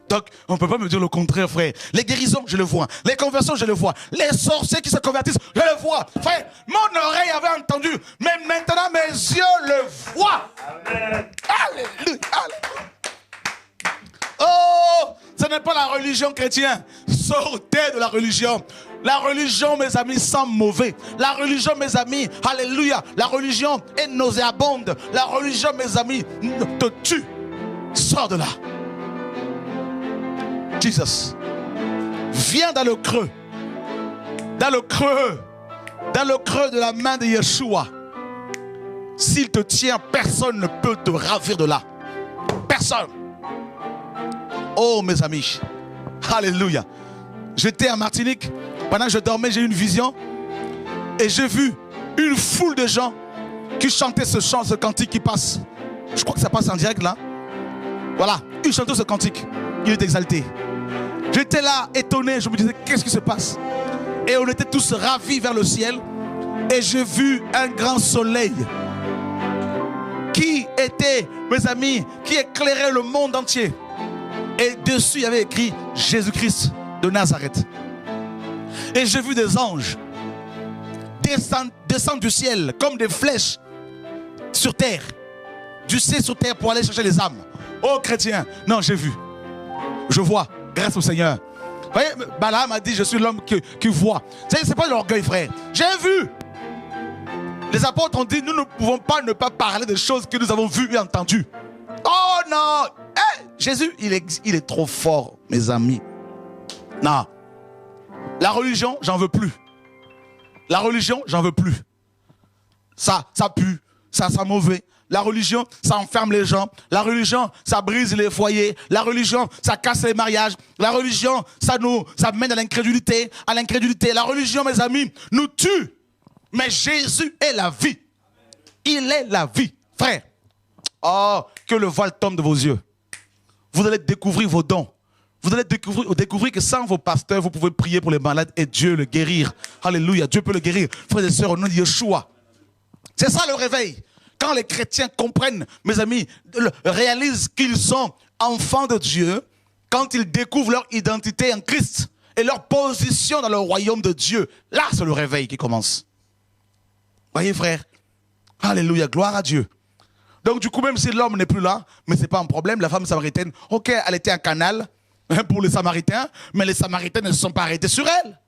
Donc, on ne peut pas me dire le contraire, frère. Les guérisons, je le vois. Les conversions, je le vois. Les sorciers qui se convertissent, je le vois. Frère, mon oreille avait entendu, mais maintenant mes yeux le voient. Amen. Alléluia. Oh, ce n'est pas la religion chrétienne. Sortez de la religion. La religion, mes amis, sent mauvais. La religion, mes amis, alléluia. La religion est nauséabonde. La religion, mes amis, te tue. Sors de là. Jesus. Viens dans le creux. Dans le creux. Dans le creux de la main de Yeshua. S'il te tient, personne ne peut te ravir de là. Personne. Oh, mes amis. Alléluia. J'étais en Martinique. Pendant que je dormais, j'ai eu une vision. Et j'ai vu une foule de gens qui chantaient ce chant, ce cantique qui passe. Je crois que ça passe en direct là. Voilà. Ils chantaient ce cantique. Il est exalté. J'étais là, étonné. Je me disais, qu'est-ce qui se passe? Et on était tous ravis vers le ciel. Et j'ai vu un grand soleil qui était, mes amis, qui éclairait le monde entier. Et dessus, il y avait écrit Jésus-Christ de Nazareth. Et j'ai vu des anges descendre du ciel comme des flèches sur terre. Du ciel sur terre pour aller chercher les âmes. Oh chrétien, non, j'ai vu. Je vois, grâce au Seigneur. Vous voyez, Balaam a dit, je suis l'homme qui voit. C'est pas l'orgueil, frère. J'ai vu. Les apôtres ont dit, nous ne pouvons pas ne pas parler des choses que nous avons vues et entendues. Oh non, hey, Jésus, il est trop fort, mes amis. Non. La religion, j'en veux plus. La religion, j'en veux plus. Ça pue, ça sent mauvais. La religion, ça enferme les gens. La religion, ça brise les foyers. La religion, ça casse les mariages. La religion, ça mène à l'incrédulité. La religion, mes amis, nous tue. Mais Jésus est la vie. Il est la vie, frère. Oh, que le voile tombe de vos yeux. Vous allez découvrir vos dons. Vous allez découvrir que sans vos pasteurs, vous pouvez prier pour les malades et Dieu le guérir. Alléluia, Dieu peut le guérir. Frères et sœurs, au nom de Yeshua. C'est ça le réveil. Quand les chrétiens comprennent, mes amis, réalisent qu'ils sont enfants de Dieu, quand ils découvrent leur identité en Christ et leur position dans le royaume de Dieu, là c'est le réveil qui commence. Voyez frère, alléluia, gloire à Dieu. Donc du coup, même si l'homme n'est plus là, mais ce n'est pas un problème, la femme samaritaine, ok, elle était un canal pour les Samaritains, mais les Samaritains ne se sont pas arrêtés sur elle.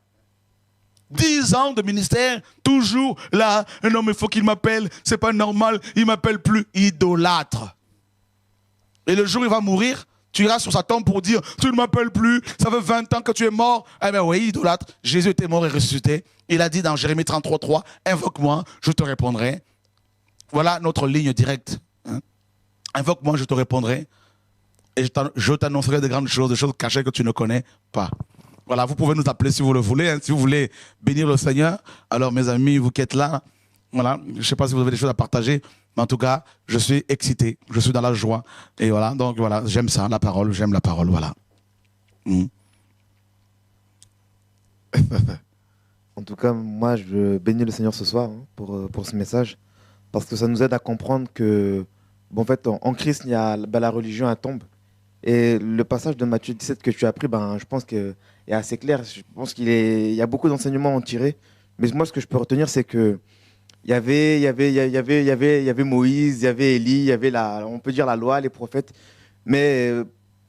10 ans de ministère, toujours là, non mais il faut qu'il m'appelle, c'est pas normal, il m'appelle plus, idolâtre. Et le jour où il va mourir, tu iras sur sa tombe pour dire, tu ne m'appelles plus, ça fait 20 ans que tu es mort. Eh bien oui, idolâtre, Jésus était mort et ressuscité. Il a dit dans Jérémie 33:3, invoque-moi, je te répondrai. Voilà notre ligne directe. Hein? Invoque-moi, je te répondrai. Et je t'annoncerai de grandes choses, des choses cachées que tu ne connais pas. Voilà, vous pouvez nous appeler si vous le voulez. Hein, si vous voulez bénir le Seigneur. Alors mes amis, vous qui êtes là, voilà, je ne sais pas si vous avez des choses à partager. Mais en tout cas, je suis excité. Je suis dans la joie. Et voilà, donc voilà, j'aime ça, la parole. J'aime la parole, voilà. En tout cas, moi, je bénis le Seigneur ce soir hein, pour ce message. Parce que ça nous aide à comprendre que, bon, en fait, en Christ, il y a, la religion, elle tombe. Et le passage de Matthieu 17 que tu as pris, je pense qu'il est assez clair. Je pense qu'il y a beaucoup d'enseignements à en tirer. Mais moi, ce que je peux retenir, c'est que il y avait Moïse, il y avait Élie, il y avait on peut dire la loi, les prophètes. Mais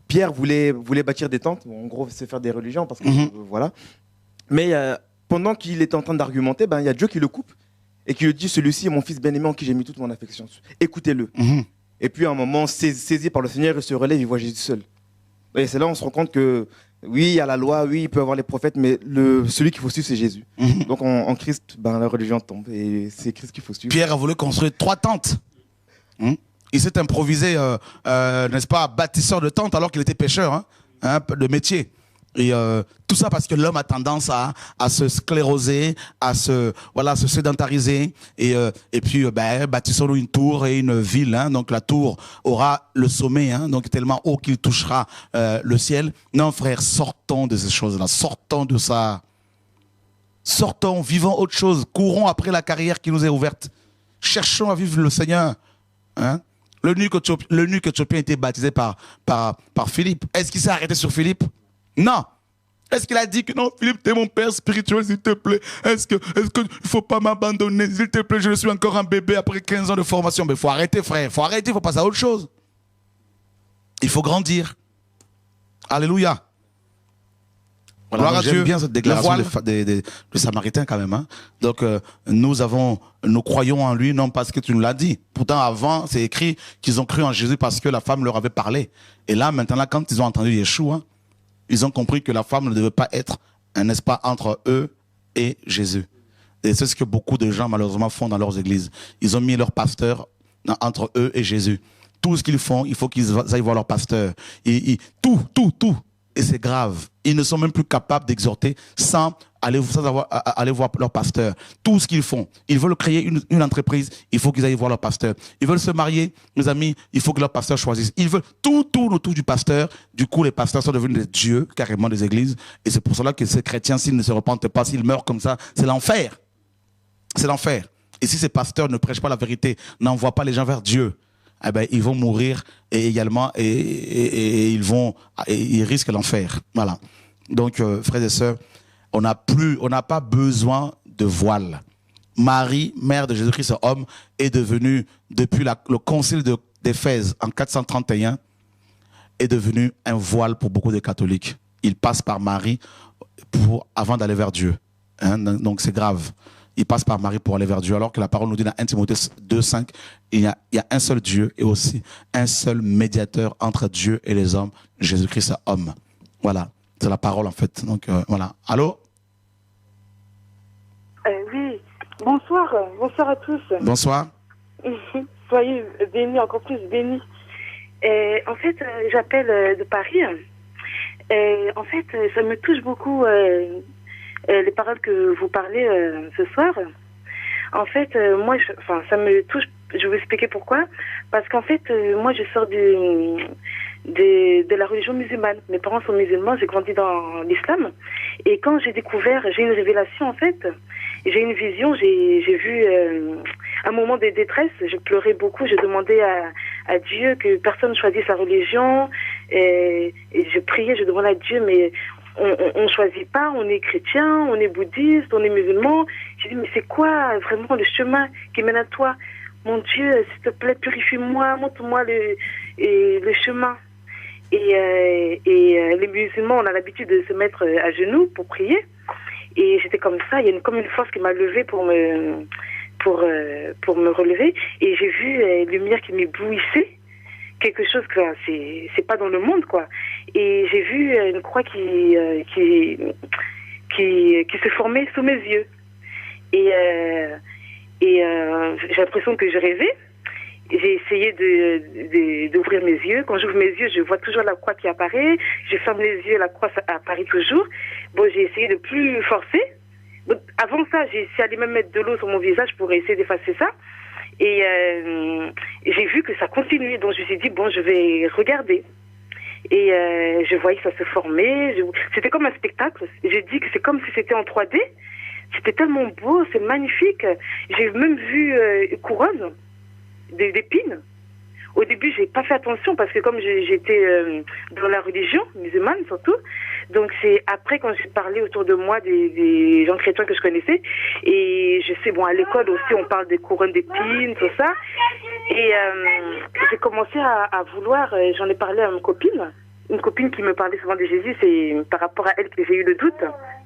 Pierre voulait bâtir des tentes. En gros, c'est faire des religions parce que voilà. Mais pendant qu'il était en train d'argumenter, il y a Dieu qui le coupe et qui lui dit, celui-ci est mon fils bien-aimé en qui j'ai mis toute mon affection. Écoutez-le. Et puis à un moment, saisi par le Seigneur, il se relève, il voit Jésus seul. Et c'est là où on se rend compte que oui, il y a la loi, oui, il peut y avoir les prophètes, mais celui qu'il faut suivre, c'est Jésus. Donc en Christ, la religion tombe et c'est Christ qu'il faut suivre. Pierre a voulu construire 3 tentes. Il s'est improvisé, n'est-ce pas, bâtisseur de tentes alors qu'il était pêcheur de métier. Et tout ça parce que l'homme a tendance à se scléroser, à se sédentariser. Et puis, bâtissons-nous une tour et une ville. Donc la tour aura le sommet, donc tellement haut qu'il touchera le ciel. Non, frère, sortons de ces choses-là. Sortons de ça. Sortons, vivons autre chose. Courons après la carrière qui nous est ouverte. Cherchons à vivre le Seigneur. L'eunuque éthiopien a été baptisé par Philippe. Est-ce qu'il s'est arrêté sur Philippe? Non. Est-ce qu'il a dit que non, Philippe, t'es mon père spirituel, s'il te plaît? Est-ce qu'il ne faut pas m'abandonner, s'il te plaît? Je suis encore un bébé après 15 ans de formation. Mais il faut arrêter, frère. Il faut arrêter, il faut passer à autre chose. Il faut grandir. Alléluia. Voilà, j'aime bien cette déclaration de Samaritain quand même. Hein. Donc, nous croyons en lui, non parce que tu nous l'as dit. Pourtant, avant, c'est écrit qu'ils ont cru en Jésus parce que la femme leur avait parlé. Et là, maintenant, quand ils ont entendu Yeshua, ils ont compris que la femme ne devait pas être un espace entre eux et Jésus. Et c'est ce que beaucoup de gens, malheureusement, font dans leurs églises. Ils ont mis leur pasteur entre eux et Jésus. Tout ce qu'ils font, il faut qu'ils aillent voir leur pasteur. Tout. Et c'est grave. Ils ne sont même plus capables d'exhorter sans aller voir leur pasteur. Tout ce qu'ils font. Ils veulent créer une entreprise, il faut qu'ils aillent voir leur pasteur. Ils veulent se marier, mes amis, il faut que leur pasteur choisisse. Ils veulent tout tourne autour du pasteur. Du coup, les pasteurs sont devenus des dieux, carrément des églises. Et c'est pour cela que ces chrétiens, s'ils ne se repentent pas, s'ils meurent comme ça, c'est l'enfer. C'est l'enfer. Et si ces pasteurs ne prêchent pas la vérité, n'envoient pas les gens vers Dieu, eh ben, ils vont mourir et également et ils risquent l'enfer. Voilà. Donc, frères et sœurs, on n'a pas besoin de voile. Marie, mère de Jésus-Christ, homme, est devenue, depuis le concile d'Éphèse en 431, est devenue un voile pour beaucoup de catholiques. Ils passent par Marie avant d'aller vers Dieu. Hein? Donc, c'est grave. Il passe par Marie pour aller vers Dieu, alors que la parole nous dit dans 1 Timothée 2,5, il y a un seul Dieu et aussi un seul médiateur entre Dieu et les hommes, Jésus-Christ homme. Voilà, c'est la parole en fait. Donc voilà. Allô? Oui, bonsoir à tous. Bonsoir. Soyez bénis, encore plus bénis. En fait, j'appelle de Paris. En fait, ça me touche beaucoup les paroles que vous parlez ce soir. En fait, moi, ça me touche. Je vais vous expliquer pourquoi. Parce qu'en fait, moi, je sors de la religion musulmane. Mes parents sont musulmans, j'ai grandi dans l'islam. Et quand j'ai découvert, j'ai une révélation en fait. J'ai une vision, j'ai vu un moment de détresse. Je pleurais beaucoup, je demandais à Dieu que personne ne choisisse sa religion. Et je priais, je demandais à Dieu, mais on choisit pas, on est chrétien, on est bouddhiste, on est musulman. J'ai dit, mais c'est quoi vraiment le chemin qui mène à toi? Mon Dieu, s'il te plaît, purifie-moi, montre-moi le chemin. Et les musulmans, on a l'habitude de se mettre à genoux pour prier. Et j'étais comme ça, il y a comme une force qui m'a levée pour me relever. Et j'ai vu une lumière qui m'éblouissait. Quelque chose que c'est pas dans le monde, quoi. Et j'ai vu une croix qui se formait sous mes yeux. Et j'ai l'impression que je rêvais. J'ai essayé d'ouvrir mes yeux. Quand j'ouvre mes yeux, je vois toujours la croix qui apparaît. Je ferme les yeux, la croix apparaît toujours. Bon, j'ai essayé de plus forcer. Donc, avant ça, j'ai essayé de même mettre de l'eau sur mon visage pour essayer d'effacer ça. Et j'ai vu que ça continuait. Donc, je me suis dit, bon, je vais regarder. Et je voyais que ça se formait. C'était comme un spectacle. J'ai dit que c'est comme si c'était en 3D. C'était tellement beau, c'est magnifique. J'ai même vu une couronne d'épines. Au début, j'ai pas fait attention parce que comme j'étais dans la religion musulmane surtout, donc c'est après quand j'ai parlé autour de moi des gens chrétiens que je connaissais, et je sais, bon, à l'école aussi on parle des couronnes d'épines, tout ça, et j'ai commencé à vouloir, j'en ai parlé à une copine qui me parlait souvent de Jésus, c'est par rapport à elle que j'ai eu le doute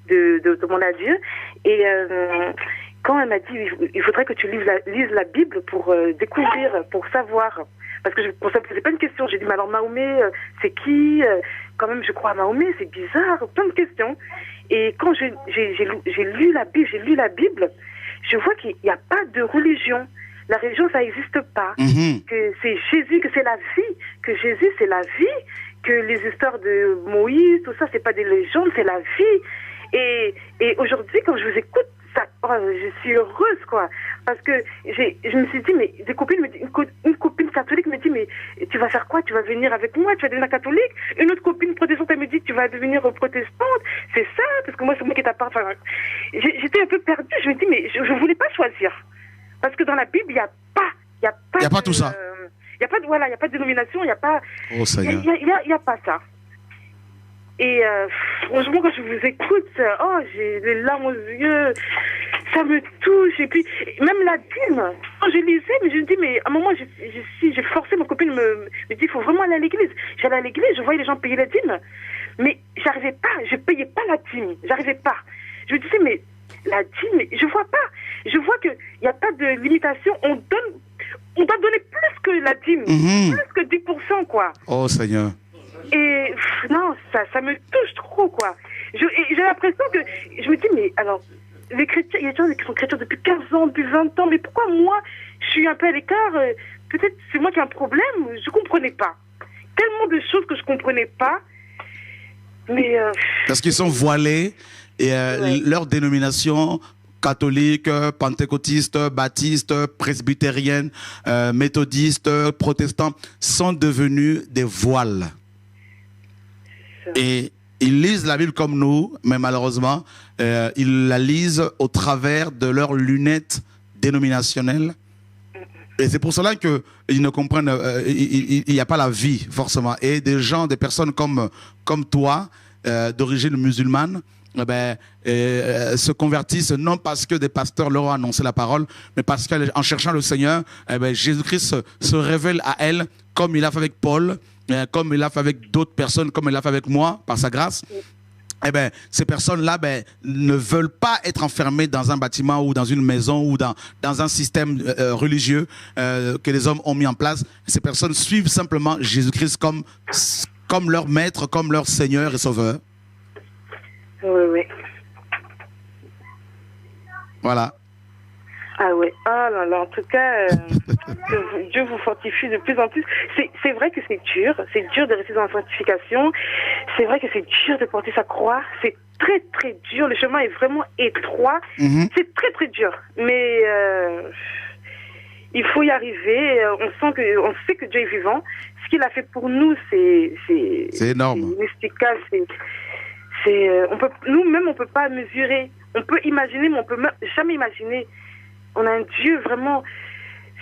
de demander à Dieu, et quand elle m'a dit il faudrait que tu lises la Bible pour découvrir, pour savoir. Parce que je ne me posais pas une question. J'ai dit, mais alors Mahomet, c'est qui? Quand même, je crois à Mahomet, c'est bizarre. Plein de questions. Et quand j'ai lu la Bible, je vois qu'il n'y a pas de religion. La religion, ça n'existe pas. Que c'est Jésus, que c'est la vie. Que Jésus, c'est la vie. Que les histoires de Moïse, tout ça, c'est pas des légendes, c'est la vie. Et aujourd'hui, quand je vous écoute, je suis heureuse, quoi. Parce que je me suis dit, mais des copines me disent, une copine catholique me dit, mais tu vas faire quoi? Tu vas venir avec moi? Tu vas devenir catholique? Une autre copine protestante, elle me dit, tu vas devenir protestante? C'est ça? Parce que moi, c'est moi qui t'apparte. Enfin, j'étais un peu perdue. Je me dis, mais je voulais pas choisir. Parce que dans la Bible, il n'y a pas tout ça. Il n'y a pas de, voilà, il y a pas de dénomination, il n'y a pas, Oh Seigneur. il y a pas ça. Et franchement, quand je vous écoute, oh, j'ai les larmes aux yeux, ça me touche. Et puis, même la dîme, quand je lisais, mais je me dis, mais à un moment, j'ai forcé, ma copine me dit, il faut vraiment aller à l'église. J'allais à l'église, je voyais les gens payer la dîme, mais j'arrivais pas, je payais pas la dîme, j'arrivais pas. Je me disais, mais la dîme, je vois pas. Je vois qu'il n'y a pas de limitation, on doit donner plus que la dîme, plus que 10%, quoi. Oh Seigneur. Et non, ça me touche trop, quoi. J'ai l'impression que je me dis, mais alors, les chrétiens, il y a des gens qui sont chrétiens depuis 15 ans, depuis 20 ans, mais pourquoi moi, je suis un peu à l'écart? Peut-être c'est moi qui ai un problème, je comprenais pas. Tellement de choses que je comprenais pas, mais... Parce qu'ils sont voilés et Ouais. leur dénomination catholique, pentecôtiste, baptiste, presbytérienne, méthodiste, protestant sont devenus des voiles. Et ils lisent la Bible comme nous, mais malheureusement, ils la lisent au travers de leurs lunettes dénominationnelles. Et c'est pour cela qu'ils ne comprennent, il n'y a pas la vie, forcément. Et des gens, des personnes comme toi, d'origine musulmane, se convertissent non parce que des pasteurs leur ont annoncé la parole, mais parce qu'en cherchant le Seigneur, Jésus-Christ se révèle à elles comme il a fait avec Paul, comme il a fait avec d'autres personnes, comme il a fait avec moi, par sa grâce. Ces personnes-là ne veulent pas être enfermées dans un bâtiment ou dans une maison ou dans un système religieux que les hommes ont mis en place. Ces personnes suivent simplement Jésus-Christ comme leur maître, comme leur Seigneur et Sauveur. Oui, oui. Voilà. Ah ouais, ah là là, en tout cas, que Dieu vous fortifie de plus en plus. C'est vrai que c'est dur de rester dans la sanctification, c'est vrai que c'est dur de porter sa croix, c'est très très dur, le chemin est vraiment étroit, c'est très très dur, mais il faut y arriver, on sait que Dieu est vivant, ce qu'il a fait pour nous, c'est énorme. C'est inexplicable, nous-mêmes on peut pas mesurer, on peut imaginer, mais on peut jamais imaginer. On a un Dieu vraiment...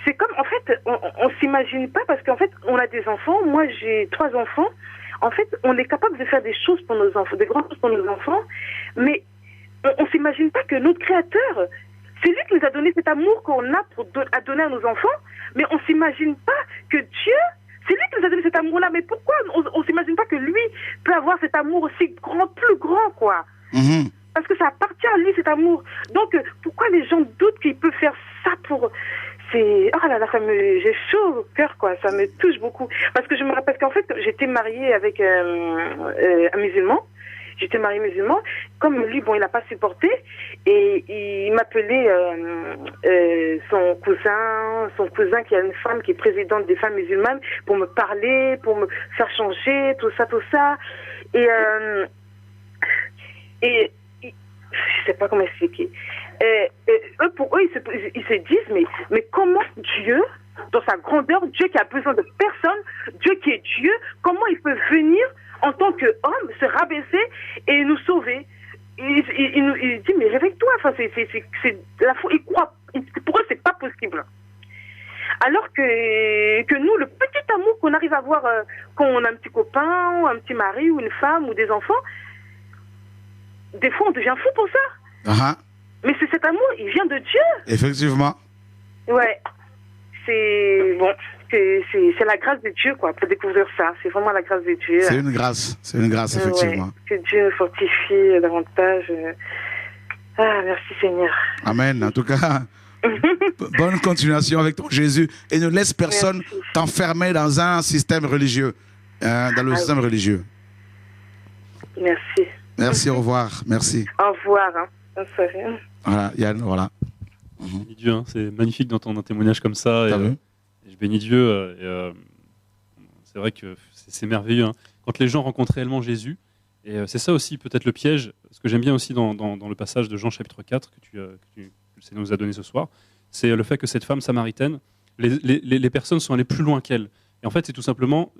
C'est comme, en fait, on s'imagine pas parce qu'en fait, on a des enfants. Moi, j'ai 3 enfants. En fait, on est capable de faire des choses pour nos enfants, des grandes choses pour nos enfants. Mais on s'imagine pas que notre Créateur, c'est lui qui nous a donné cet amour qu'on a à donner à nos enfants. Mais on s'imagine pas que Dieu, c'est lui qui nous a donné cet amour-là. Mais pourquoi on s'imagine pas que lui peut avoir cet amour aussi grand, plus grand, quoi. Parce que ça appartient à lui, cet amour. Donc, pourquoi les gens doutent qu'il peut faire ça pour... Oh là là, j'ai chaud au cœur, quoi. Ça me touche beaucoup. Parce que je me rappelle qu'en fait, j'étais mariée avec un musulman. J'étais mariée musulman. Comme lui, bon, il n'a pas supporté. Et il m'appelait son cousin qui a une femme qui est présidente des femmes musulmanes pour me parler, pour me faire changer, tout ça. Et je sais pas comment expliquer. Pour eux, ils se disent, mais comment Dieu, dans sa grandeur, Dieu qui a besoin de personne, Dieu qui est Dieu, comment il peut venir en tant qu'homme, se rabaisser et nous sauver? Il dit, mais réveille-toi, enfin, c'est la foi, ils croient, pour eux, c'est pas possible. Alors que nous, le petit amour qu'on arrive à avoir quand on a un petit copain, ou un petit mari, ou une femme, ou des enfants, des fois, on devient fou pour ça. Mais c'est cet amour, il vient de Dieu. Effectivement. Ouais. C'est c'est la grâce de Dieu, quoi, pour découvrir ça. C'est vraiment la grâce de Dieu. C'est une grâce, effectivement. Ouais, que Dieu nous fortifie davantage. Ah, merci Seigneur. Amen. En tout cas, bonne continuation avec ton Jésus. Et ne laisse personne t'enfermer dans un système religieux. Dans le système religieux. Merci. Merci, au revoir. Merci. Au revoir. Hein. Bonne soirée. Voilà, Yann, voilà. Je bénis Dieu, hein. C'est magnifique d'entendre un témoignage comme ça. T'as vu et je bénis Dieu. C'est vrai que c'est merveilleux. Hein. Quand les gens rencontrent réellement Jésus, et c'est ça aussi peut-être le piège, ce que j'aime bien aussi dans le passage de Jean chapitre 4 que le Seigneur nous a donné ce soir, c'est le fait que cette femme samaritaine, les personnes sont allées plus loin qu'elle. Et en fait, c'est tout simplement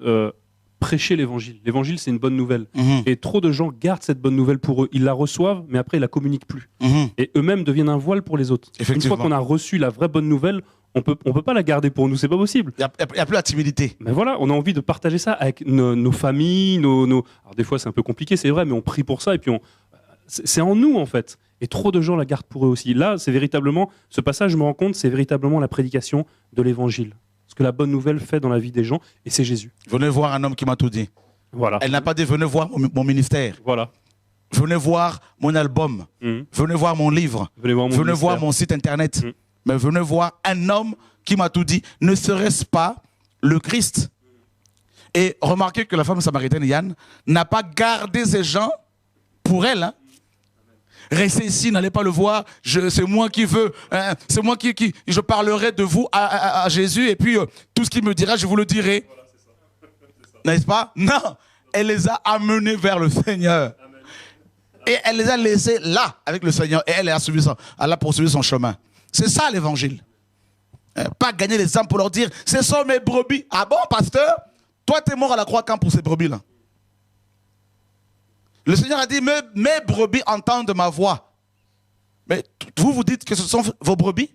prêcher l'évangile. L'évangile, c'est une bonne nouvelle. Et trop de gens gardent cette bonne nouvelle pour eux. Ils la reçoivent, mais après, ils la communiquent plus. Et eux-mêmes deviennent un voile pour les autres. Une fois qu'on a reçu la vraie bonne nouvelle, on peut pas la garder pour nous, c'est pas possible. Il n'y a plus la timidité. Mais voilà, on a envie de partager ça avec nos familles, Alors des fois c'est un peu compliqué, c'est vrai, mais on prie pour ça et puis c'est en nous en fait. Et trop de gens la gardent pour eux aussi. Là, c'est véritablement, ce passage, je me rends compte, c'est véritablement la prédication de l'évangile. Ce que la bonne nouvelle fait dans la vie des gens, et c'est Jésus. Venez voir un homme qui m'a tout dit. Voilà. Elle n'a pas dit venez voir mon ministère. Voilà. Venez voir mon album. Venez voir mon livre. Venez voir mon site internet. Mais venez voir un homme qui m'a tout dit. Ne serait-ce pas le Christ? Et remarquez que la femme samaritaine, Yann, n'a pas gardé ces gens pour elle. Hein. Restez ici, n'allez pas le voir. C'est moi qui veux. Hein, c'est moi qui je parlerai de vous à Jésus. Et puis, tout ce qu'il me dira, je vous le dirai. Voilà, c'est ça. N'est-ce pas? Non. Elle les a amenés vers le Seigneur. Amen. Et elle les a laissés là, avec le Seigneur. Et elle a poursuivi son chemin. C'est ça l'évangile. Pas gagner les âmes pour leur dire, ce sont mes brebis. Ah bon, pasteur? Toi, tu es mort à la croix quand pour ces brebis-là? Le Seigneur a dit, mes brebis entendent ma voix. Mais vous dites que ce sont vos brebis?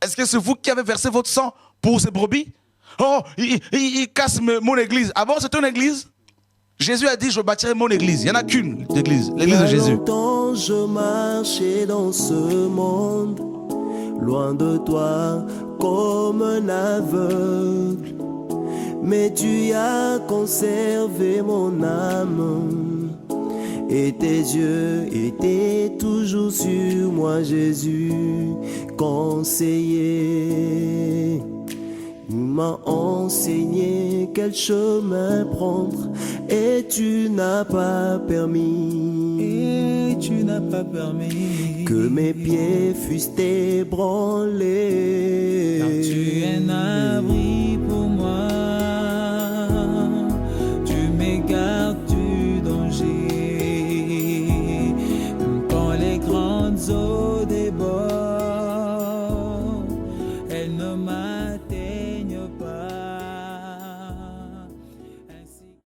Est-ce que c'est vous qui avez versé votre sang pour ces brebis? Oh, il casse mon église. Ah bon, c'est une église? Jésus a dit, je bâtirai mon église. Il n'y en a qu'une église, l'église de Jésus. Longtemps je marchais dans ce monde, loin de toi, comme un aveugle. Mais tu as conservé mon âme. Et tes yeux étaient toujours sur moi, Jésus, conseiller. Tu m'as enseigné quel chemin prendre et tu n'as pas permis. Et tu n'as pas permis que mes pieds fussent ébranlés. car tu es un abri